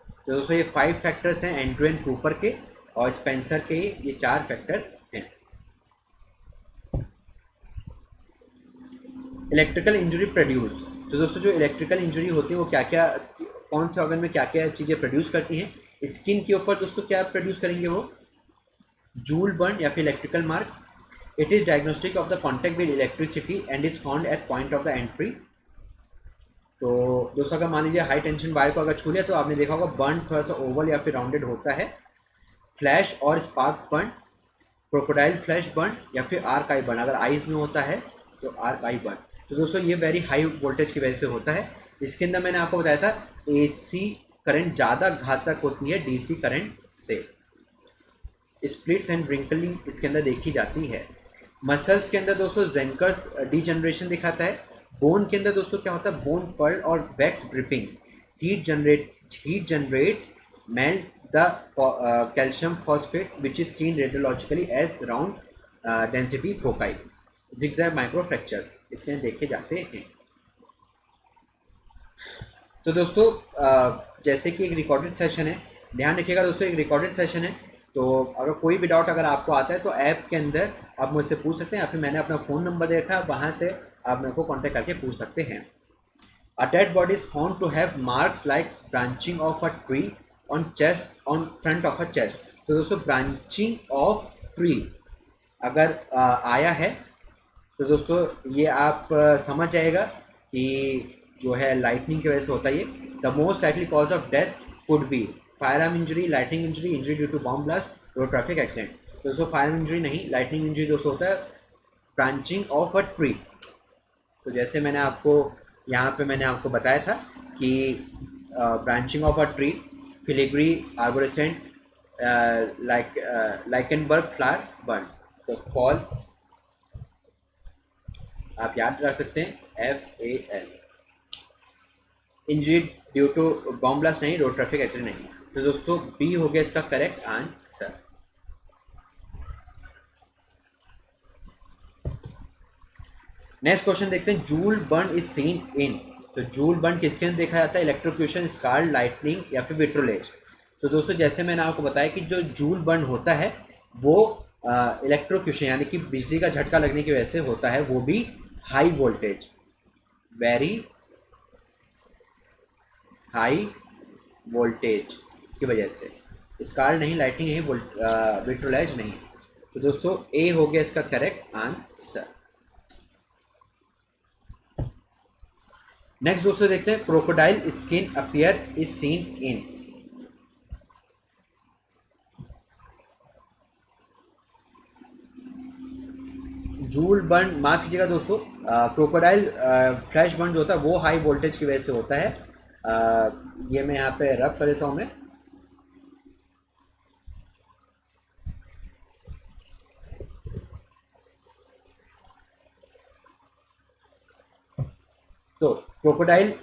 तो दोस्तों ये 5 फैक्टर्स हैं एंड्रू एंड कूपर के, और स्पेंसर के ये 4 फैक्टर हैं। Electrical injury produce. तो दोस्तों जो इलेक्ट्रिकल इंजरी होती है वो क्या क्या, कौन से ऑर्गन में क्या क्या चीज़ें प्रोड्यूस करती हैं? स्किन के ऊपर दोस्तों क्या प्रोड्यूस करेंगे वो? जूल बर्न या फिर electrical mark. It is diagnostic of the contact with electricity and is found at point of the entry. तो दोस्तों अगर मान लीजिए हाई टेंशन वायर को अगर छू लिया तो आपने देखा होगा बर्न थोड़ा सा ओवल या फिर राउंडेड होता है। फ्लैश और spark burn, crocodile flash burn या फिर आर्क आई बर्न, अगर आइज में होता है तो आर्क आई बर्न। तो दोस्तों ये वेरी हाई वोल्टेज की वजह से होता है। इसके अंदर मैंने आपको बताया था AC करंट ज़्यादा घातक होती है DC करंट से। स्प्लिट्स एंड ब्रिंकलिंग इसके अंदर देखी जाती है। मसल्स के अंदर दोस्तों जेंकर्स डिजनरेशन दिखाता है। बोन के अंदर दोस्तों क्या होता है? बोन पर्ल और wax dripping. Heat generates melt the calcium phosphate which is seen radiologically as round density foci. Zigzag micro fractures इसके अंदर देखे जाते हैं। तो दोस्तों जैसे कि एक रिकॉर्डेड सेशन है, ध्यान रखिएगा दोस्तों एक रिकॉर्डेड सेशन है। तो अगर कोई भी डाउट अगर आपको आता है तो ऐप के अंदर आप मुझसे पूछ सकते हैं, या फिर मैंने अपना फ़ोन नंबर देखा है वहाँ से आप मेरे को कांटेक्ट करके पूछ सकते हैं। A dead body is found to have marks like branching of a tree on chest, on front of a chest. तो दोस्तों ब्रांचिंग ऑफ ट्री अगर आया है तो दोस्तों ये आप समझ जाएगा कि जो है लाइटनिंग की वजह से होता है ये। The most likely cause of death could be firearm injury, lightning injury, injury due to bomb blast, road traffic accident. दोस्तों फायरआर्म इंजरी नहीं, लाइटनिंग इंजरी दोस्तों होता है ब्रांचिंग ऑफ अ ट्री। तो जैसे मैंने आपको यहाँ पे मैंने आपको बताया था कि branching of a tree, filigree arborescent, Lichtenberg flower burn. तो फॉल आप याद रख सकते हैं FAL। Injury due to bomb blast नहीं, रोड ट्रैफिक एक्सीडेंट नहीं। तो दोस्तों B हो गया इसका करेक्ट आंसर। नेक्स्ट क्वेश्चन देखते हैं। Joule burn is seen in. तो जूल बर्न किसके अंदर देखा जाता है? इलेक्ट्रोक्यूशन, स्कार्ड, लाइटनिंग या फिर विट्रोलेज। तो दोस्तों जैसे मैंने आपको बताया कि जो जूल बर्न होता है वो इलेक्ट्रोक्यूशन यानी कि बिजली का झटका लगने की वजह से होता है, वो भी high voltage, very high voltage की वजह से। स्कार्ड नहीं, लाइटनिंग नहीं, विट्रोलेज नहीं। तो दोस्तों A हो गया इसका करेक्ट आंसर। नेक्स्ट दोस्तों देखते हैं। Crocodile skin appear is seen in. Joule burn माफ कीजिएगा दोस्तों, क्रोकोडाइल फ्लैश बर्न जो होता है वो हाई वोल्टेज की वजह से होता है। ये मैं यहाँ पे रब कर देता हूँ मैं। तो crocodile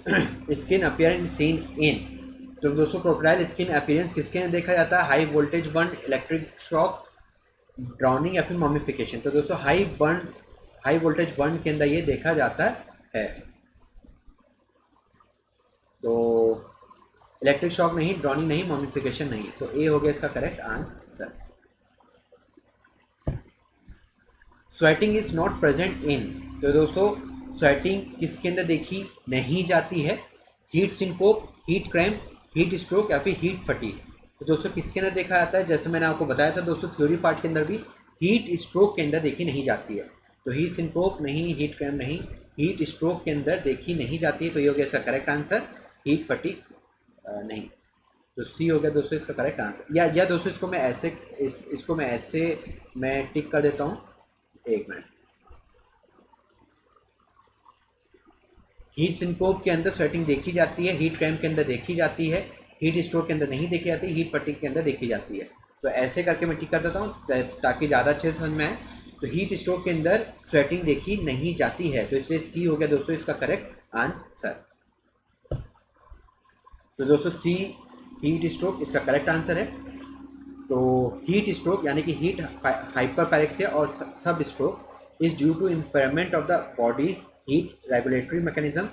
skin appearance scene in. तो दोस्तों क्रोकोडाइल स्किन अपीयरेंस किसके अंदर देखा जाता है? High voltage burn, electric shock, drowning या फिर मॉमिफिकेशन। तो दोस्तों हाई वोल्टेज बर्न के अंदर ये देखा जाता है। तो इलेक्ट्रिक शॉक नहीं, ड्रॉनिंग नहीं, मॉमिफिकेशन नहीं। तो ए हो गया इसका correct answer. Sweating is not present in, तो दोस्तों स्वेटिंग किसके अंदर देखी नहीं जाती है? Heat syncope, heat cramp, heat stroke या फिर हीट फटीग। तो दोस्तों किसके अंदर देखा जाता है? जैसे मैंने आपको बताया था दोस्तों थ्योरी पार्ट के अंदर भी हीट स्ट्रोक के अंदर देखी नहीं जाती है। तो हीट सिंकोप नहीं, हीट क्रैम्प नहीं, हीट स्ट्रोक के अंदर देखी नहीं जाती है। तो ये हो गया इसका करेक्ट आंसर। हीट फटीग नहीं। तो सी हो गया दोस्तों इसका करेक्ट आंसर। या दोस्तों इसको मैं ऐसे इसको मैं ऐसे मैं टिक कर देता हूँ, एक मिनट। हीट सिंकोप के अंदर स्वेटिंग देखी जाती है, हीट क्रैम्प के अंदर देखी जाती है, हीट स्ट्रोक के अंदर नहीं देखी जाती, हीट फटीग के अंदर देखी जाती है। तो ऐसे करके मैं टिक कर देता हूँ ताकि ज़्यादा अच्छे से समझ में आए। तो हीट स्ट्रोक के अंदर स्वेटिंग देखी नहीं जाती है, तो इसलिए सी हो गया दोस्तों इसका करेक्ट आंसर। तो दोस्तों सी हीट स्ट्रोक इसका करेक्ट आंसर है। तो हीट स्ट्रोक यानी कि हीट हाइपरपैरेक्सिया और सब stroke is due to impairment of the body's heat regulatory mechanism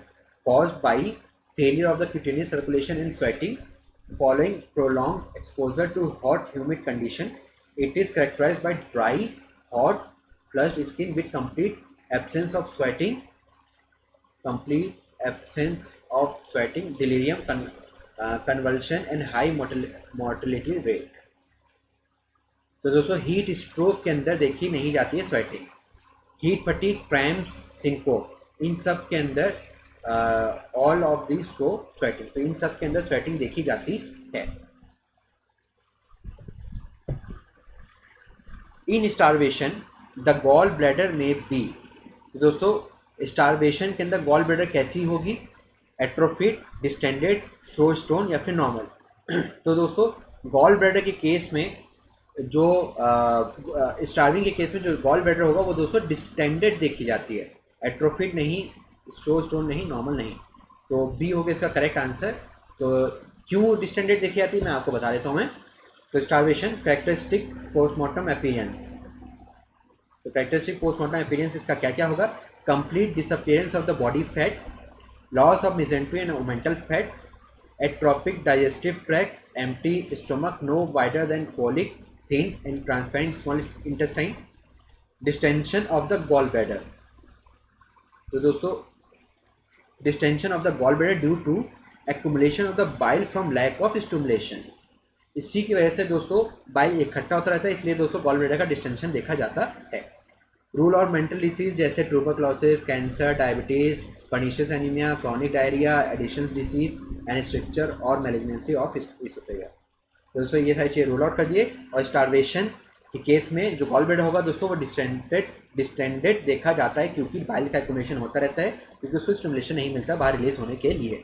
caused by failure of the cutaneous circulation and sweating following prolonged exposure to hot humid condition. It is characterized by dry, hot, flushed skin with complete absence of sweating, delirium, convulsion and high mortality rate. तो दोस्तों heat stroke के अंदर देखी नहीं जाती है sweating. Heat fatigue, cramps, syncope, इन सब के अंदर all of this show sweating. तो इन सब के अंदर स्वेटिंग देखी जाती है। In starvation the gall bladder में बी, तो दोस्तों स्टारवेशन के अंदर गॉल ब्लैडर कैसी होगी? एट्रोफिड, डिस्टेंडेड, शो स्टोन या फिर नॉर्मल। तो दोस्तों गॉल ब्लैडर के केस में जो स्टार्विंग के केस में जो गॉल ब्लैडर होगा वो दोस्तों डिस्टेंडेड देखी जाती है, एट्रोफिड नहीं, शो स्टोन नहीं, नॉर्मल नहीं। तो बी हो गया इसका करेक्ट आंसर। तो क्यों डिस्टेंडेड देखी जाती है मैं आपको बता देता हूँ मैं। तो स्टार्वेशन कैरेक्टरिस्टिक पोस्टमार्टम अपीयरेंस, तो कैरेक्टरिस्टिक पोस्टमार्टम अपीयरेंस इसका क्या क्या होगा? Complete disappearance of the body fat, loss of mesentery and omental fat, atrophic digestive tract, empty stomach no wider than colic, thin and transparent small intestine, distension of the gallbladder। तो दोस्तों distension of the gallbladder due to accumulation of the bile from lack of stimulation। इसी की वजह से दोस्तों bile इकट्ठा होता रहता है, इसलिए दोस्तों गॉलब्लैडर का डिस्टेंशन देखा जाता है। रूल और मेंटल डिसीज जैसे tuberculosis, cancer, diabetes, pernicious anaemia, chronic diarrhoea, Addison's disease and structure और मैलिग्नेंसी ऑफ इसोफेगा। दोस्तों ये सारी चीज़ें रूल आउट कर दिए। और स्टारवेशन के केस में जो गॉल ब्लैडर होगा दोस्तों वो डिस्टेंडेड देखा जाता है, क्योंकि बाइल का एक्यूमुलेशन होता रहता है, क्योंकि उसको स्टिमुलेशन नहीं मिलता बाहर रिलीज होने के लिए।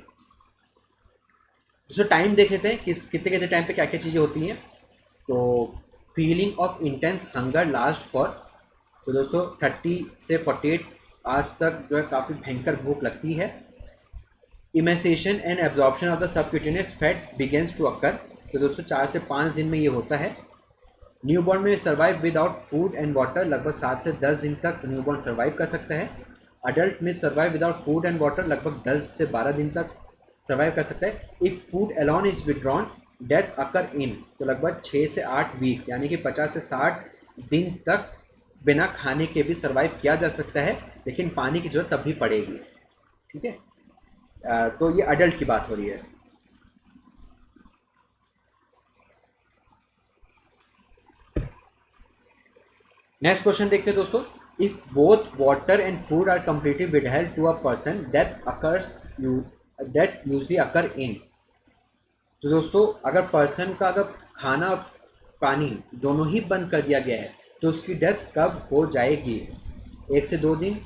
दोस्तों टाइम देख लेते हैं कि कितने कितने टाइम पे क्या क्या चीज़ें होती हैं। तो feeling of intense hunger last for, तो दोस्तों 30 से 48 आज तक जो है काफ़ी भयंकर भूख लगती है। Emaciation and absorption of the subcutaneous fat begins to occur, तो दोस्तों 4 से 5 दिन में ये होता है। न्यूबॉर्न में survive without food and water, लगभग 7 से 10 दिन तक न्यूबॉर्न सर्वाइव कर सकता है। अडल्ट में survive without food and water लगभग 10 से 12 दिन तक सर्वाइव कर सकता है। If food alone is withdrawn death occur in, तो लगभग 6 से 8 वीक्स यानी कि 50 से 60 दिन तक बिना खाने के भी सर्वाइव किया जा सकता है, लेकिन पानी की जरूरत तब भी पड़ेगी। ठीक है, तो ये अडल्ट की बात हो रही है। नेक्स्ट क्वेश्चन देखते हैं दोस्तों। If both water and food are completely withheld to a person that usually occur in, तो दोस्तों अगर पर्सन का अगर खाना और पानी दोनों ही बंद कर दिया गया है तो उसकी डेथ कब हो जाएगी? 1 से 2 दिन,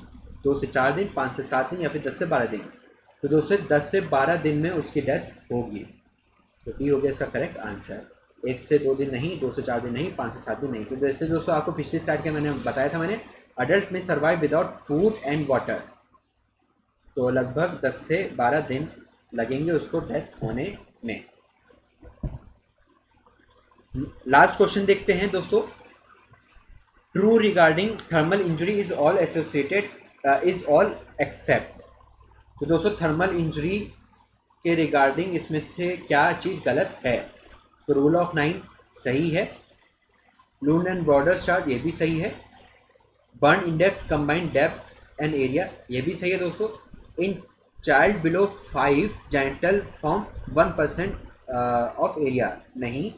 2 से 4 दिन, 5 से 7 दिन या फिर 10 से 12 दिन। तो दोस्तों 10 से 12 दिन में उसकी डेथ होगी। तो डी हो गया इसका करेक्ट आंसर। 1 से 2 दिन नहीं, 2 से 4 दिन नहीं, 5 से 7 दिन नहीं। तो जैसे दोस्तों आपको पिछली स्लाइड के मैंने बताया था, मैंने अडल्ट में survive without food and water, तो लगभग 10 से 12 दिन लगेंगे उसको डेथ होने में। लास्ट क्वेश्चन देखते हैं दोस्तों। True regarding thermal injury is all associated is all except, तो दोस्तों थर्मल इंजरी के रिगार्डिंग इसमें से क्या चीज़ गलत है? तो रूल ऑफ 9 सही है, लून एंड ब्रॉडर चार्ट ये भी सही है, burn index combined depth and area ये भी सही है दोस्तों, in child below 5 genital form 1% of area नहीं,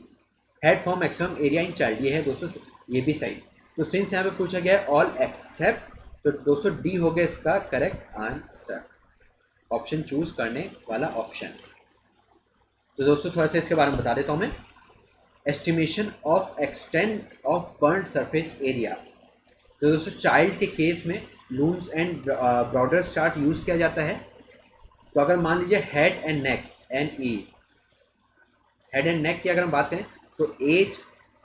head form maximum area in child ये है दोस्तों, ये भी सही। तो सिंस यहाँ पे पूछा गया है ऑल एक्सेप्ट, तो दोस्तों डी हो गया इसका करेक्ट आंसर, ऑप्शन चूज करने वाला ऑप्शन। तो दोस्तों थोड़ा सा इसके बारे में बता देता हूँ मैं। Estimation of extent of burn surface area, तो दोस्तों चाइल्ड के केस में लून्स एंड ब्रॉडर चार्ट यूज़ किया जाता है। तो अगर मान लीजिए head and neck NE, head and neck की अगर हम बात करें तो एज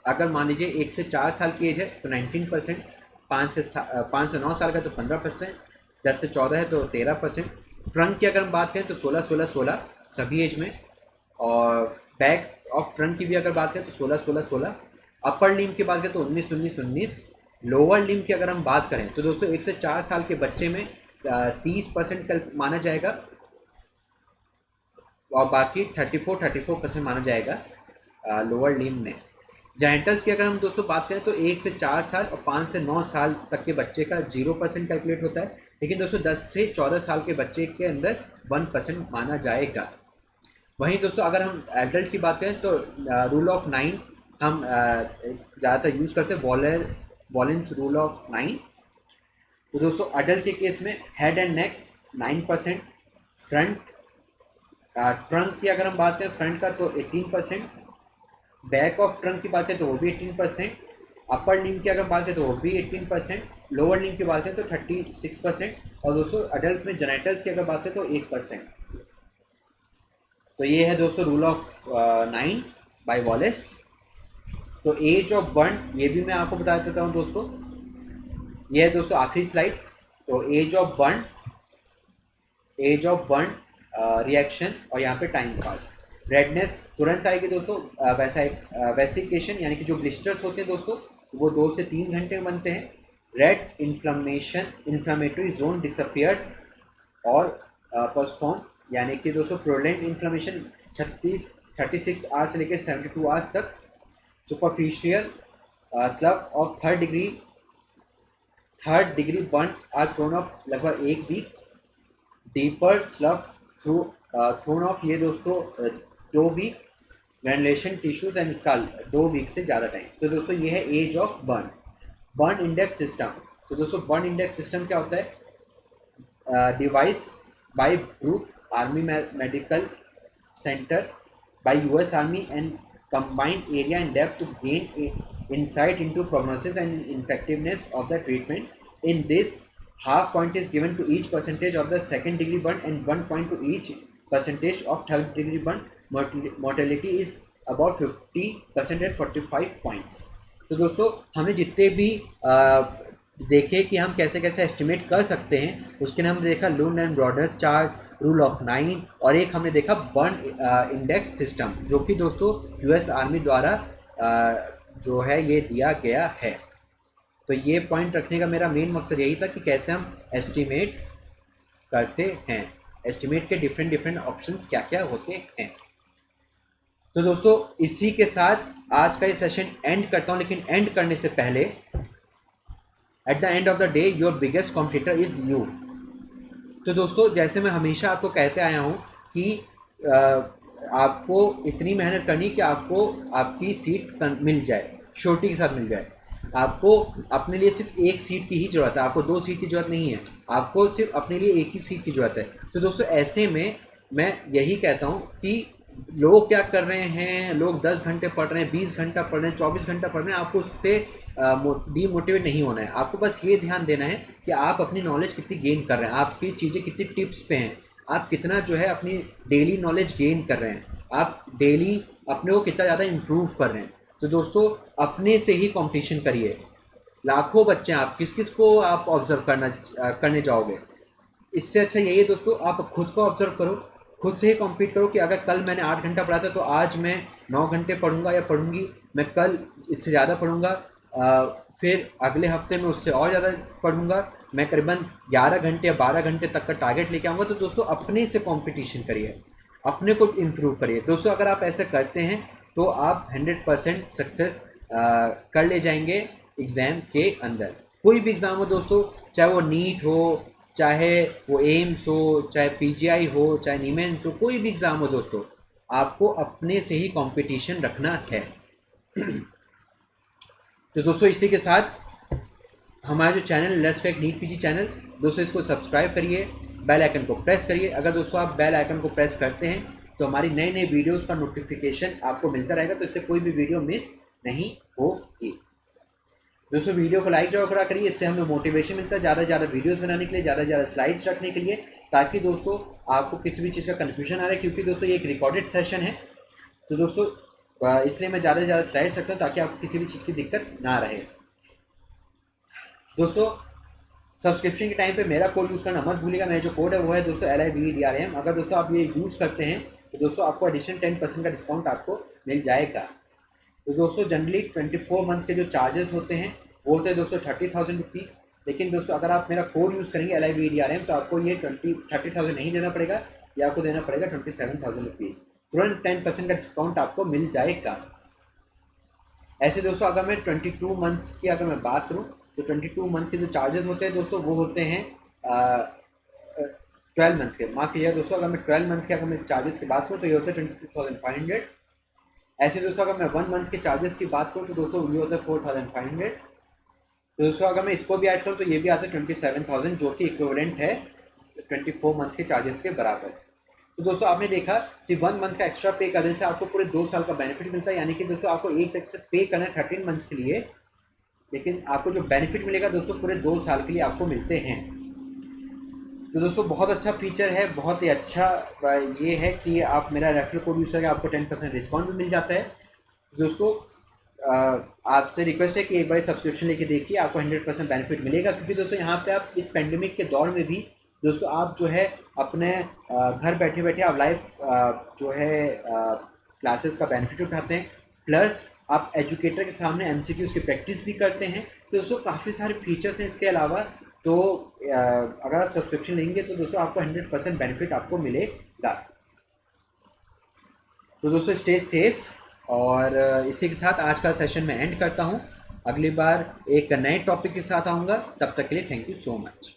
अगर मान लीजिए 1 से 4 साल की एज है तो 19%, 5 से 9 साल का तो 15%, 10 से 14 है तो 13%। ट्रंक की अगर हम बात करें तो 16 सभी एज में, और बैक ऑफ ट्रंक की भी अगर बात करें तो 16। अपर लिम्ब की बात करें तो 19। लोअर लिम्ब की अगर हम बात करें तो दोस्तों 1 से 4 साल के बच्चे में 30% का माना जाएगा, और बाकी 34% माना जाएगा लोअर लिम्ब में। जेनिटल्स की अगर हम दोस्तों बात करें तो 1 से 4 साल और 5 से 9 साल तक के बच्चे का 0% कैलकुलेट होता है, लेकिन दोस्तों 10 से 14 साल के बच्चे के अंदर 1% माना जाएगा। वहीं दोस्तों अगर हम एडल्ट की बात करें तो रूल ऑफ 9 हम ज़्यादातर यूज़ करते हैं, वॉलेंस रूल ऑफ 9। तो दोस्तों अडल्ट के केस में head and neck 9%, front trunk की अगर हम बात करें फ्रंट का तो 18%, बैक ऑफ ट्रंक की बात करें तो वो भी 18%, अपर लिम्ब की अगर बात करें तो वो भी 18%, लोअर लिम्ब की बात करें तो 36%, और दोस्तों अडल्ट में जेनिटल्स की अगर बात करें तो 8%। तो ये है दोस्तों रूल ऑफ 9 बाय वॉलेस। तो एज ऑफ बर्न ये भी मैं आपको बता देता हूँ दोस्तों, ये है दोस्तों आखिरी स्लाइड। तो एज ऑफ बर्न रिएक्शन और यहाँ पे टाइम पास। रेडनेस तुरंत आएगी दोस्तों, वेसिकेशन यानी कि जो ब्लिस्टर्स होते हैं दोस्तों वो 2 से 3 घंटे में बनते हैं। रेड इन्फ्लामेटरी जोन डिसअपियर्ड और पोस्टपोन, यानी कि दोस्तों प्रोलेंट इन्फ्लामेशन 36 आवर्स से लेकर 72 आवर्स तक। Superficial slough of third degree burn are thrown off लगभग 1 week. Deeper slough thrown off ये दोस्तों 2 week. Granulation tissues and skull 2 week से ज़्यादा टाइम। तो दोस्तों ये है age of burn index system. तो दोस्तों बर्न इंडेक्स सिस्टम क्या होता है? Device by Brooke Army Medical Center by US army and combined area and depth to gain insight into prognosis and effectiveness of the treatment. In this, half point is given to each percentage of the second degree burn and 1 point to each percentage of third degree burn. Mortality is about 50% at 45 points. तो दोस्तों हमें जितने भी देखे कि हम कैसे कैसे एस्टिमेट कर सकते हैं, उसके लिए हमने देखा लून एंड ब्रॉडर्स चार्ट, रूल ऑफ 9, और एक हमने देखा बर्न इंडेक्स सिस्टम, जो कि दोस्तों US आर्मी द्वारा जो है ये दिया गया है। तो ये पॉइंट रखने का मेरा मेन मकसद यही था कि कैसे हम एस्टिमेट करते हैं, एस्टिमेट के डिफरेंट ऑप्शंस क्या क्या होते हैं। तो दोस्तों इसी के साथ आज का ये सेशन एंड करता हूँ, लेकिन एंड करने से पहले at the end of the day your biggest competitor is you. तो दोस्तों जैसे मैं हमेशा आपको कहते आया हूँ कि आपको इतनी मेहनत करनी कि आपको आपकी सीट मिल जाए, श्योरिटी के साथ मिल जाए। आपको अपने लिए सिर्फ एक सीट की ही ज़रूरत है, आपको 2 सीट की ज़रूरत नहीं है, आपको सिर्फ अपने लिए एक ही सीट की ज़रूरत है। तो दोस्तों ऐसे में मैं यही कहता हूँ कि लोग क्या कर रहे हैं, लोग 10 घंटे पढ़ रहे हैं, 20 घंटा पढ़ रहे हैं, 24 घंटा पढ़ रहे हैं, आपको उससे डीमोटिवेट नहीं होना है। आपको बस ये ध्यान देना है कि आप अपनी नॉलेज कितनी गेन कर रहे हैं, आपकी चीज़ें कितनी टिप्स पे हैं, आप कितना जो है अपनी डेली नॉलेज गेन कर रहे हैं, आप डेली अपने को कितना ज़्यादा इम्प्रूव कर रहे हैं। तो दोस्तों अपने से ही कंपटीशन करिए। लाखों बच्चे हैं, आप किस को आप ऑब्जर्व करने जाओगे? इससे अच्छा यही है दोस्तों, आप खुद को ऑब्जर्व करो, खुद से ही कॉम्पीट करो कि अगर कल मैंने 8 घंटा पढ़ा था तो आज मैं 9 घंटे पढ़ूंगा या पढ़ूंगी, मैं कल इससे ज़्यादा पढ़ूंगा, फिर अगले हफ्ते में उससे और ज़्यादा पढ़ूंगा, मैं करीबन 11 घंटे या 12 घंटे तक का टारगेट लेके आऊँगा। तो दोस्तों अपने से कंपटीशन करिए, अपने को इम्प्रूव करिए दोस्तों। अगर आप ऐसा करते हैं तो आप 100% सक्सेस कर ले जाएंगे एग्ज़ाम के अंदर। कोई भी एग्ज़ाम हो दोस्तों, चाहे वो नीट हो, चाहे वो एम्स हो, चाहे पीजीआई हो, चाहे नीमेंस हो, कोई भी एग्ज़ाम हो दोस्तों, आपको अपने से ही कंपटीशन रखना है। तो दोस्तों इसी के साथ हमारा जो channel let's crack NEET PG channel, दोस्तों इसको सब्सक्राइब करिए, बेल आइकन को प्रेस करिए। अगर दोस्तों आप बेल आइकन को प्रेस करते हैं तो हमारी नई नई वीडियोस का नोटिफिकेशन आपको मिलता रहेगा, तो इससे कोई भी वीडियो मिस नहीं होगी। दोस्तों वीडियो को लाइक जरूर करा करिए, इससे हमें मोटिवेशन मिलता है ज़्यादा से ज़्यादा वीडियोस बनाने के लिए, ज़्यादा से ज़्यादा स्लाइड्स रखने के लिए, ताकि दोस्तों आपको किसी भी चीज़ का कन्फ्यूजन आ रहा है, क्योंकि दोस्तों ये एक रिकॉर्डेड सेशन है। तो दोस्तों इसलिए मैं ज़्यादा से ज़्यादा स्लाइड्स रखता हूँ ताकि आपको किसी भी चीज़ की दिक्कत ना रहे। दोस्तों सब्सक्रिप्शन के टाइम पे मेरा कोड यूज़ करना मत भूलिएगा। मेरा जो कोड है वो है दोस्तों LIVEDRAM। अगर दोस्तों आप ये यूज़ करते हैं तो दोस्तों आपको एडिशनल 10% का डिस्काउंट आपको मिल जाएगा। तो दोस्तों जनरली 24 मंथ के जो चार्जेस होते हैं वो होते हैं दोस्तों 30,000 रुपीज़। लेकिन दोस्तों अगर आप मेरा कोड यूज़ करेंगे LIVEDRAM तो आपको ये 30,000 नहीं देना पड़ेगा, या आपको देना पड़ेगा 27,000 रुपीज़। तुरंत 10% का डिस्काउंट आपको मिल जाएगा। ऐसे दोस्तों अगर मैं 22 मंथ्स की अगर मैं बात करूँ तो 22 मंथ्स के जो चार्जेस होते हैं दोस्तों वो होते हैं 12 मंथ के। माफ़ कीजिएगा दोस्तों, अगर मैं 12 मंथ के अगर मैं चार्जेस की बात करूँ तो ये होते हैं 22,500। ऐसे दोस्तों अगर मैं 1 मंथ के चार्जेस की बात करूँ तो दोस्तों ये होता है 4,500। तो दोस्तों अगर मैं इसको भी ऐड करूँ तो ये भी आता है 27,000, जो कि इक्विवेलेंट है 24 मंथ के चार्जेस के बराबर। तो दोस्तों आपने देखा सिर्फ 1 मंथ का एक्स्ट्रा पे करने से आपको पूरे 2 साल का बेनिफिट मिलता है, यानी कि दोस्तों आपको एक तरह से पे करना है 13 मंथ्स के लिए, लेकिन आपको जो बेनिफिट मिलेगा दोस्तों पूरे 2 साल के लिए आपको मिलते हैं। तो दोस्तों बहुत अच्छा फीचर है, बहुत ही अच्छा ये है कि आप मेरा रेफरल कोड यूज़ करके आपको 10% डिस्काउंट भी मिल जाता है। दोस्तों आपसे रिक्वेस्ट है कि एक बार सब्सक्रिप्शन लेके देखिए, आपको 100% बेनिफिट मिलेगा, क्योंकि दोस्तों यहाँ पे आप इस पेंडेमिक के दौर में भी दोस्तों आप जो है अपने घर बैठे बैठे आप लाइव जो है क्लासेस का बेनिफिट उठाते हैं, प्लस आप एजुकेटर के सामने MCQs की प्रैक्टिस भी करते हैं। तो दोस्तों काफ़ी सारे फीचर्स हैं इसके अलावा। तो अगर आप सब्सक्रिप्शन लेंगे तो दोस्तों आपको 100% बेनिफिट आपको मिलेगा। तो दोस्तों स्टे सेफ, और इसी के साथ आज का सेशन मैं एंड करता हूँ। अगली बार एक नए टॉपिक के साथ आऊँगा, तब तक के लिए थैंक यू सो मच।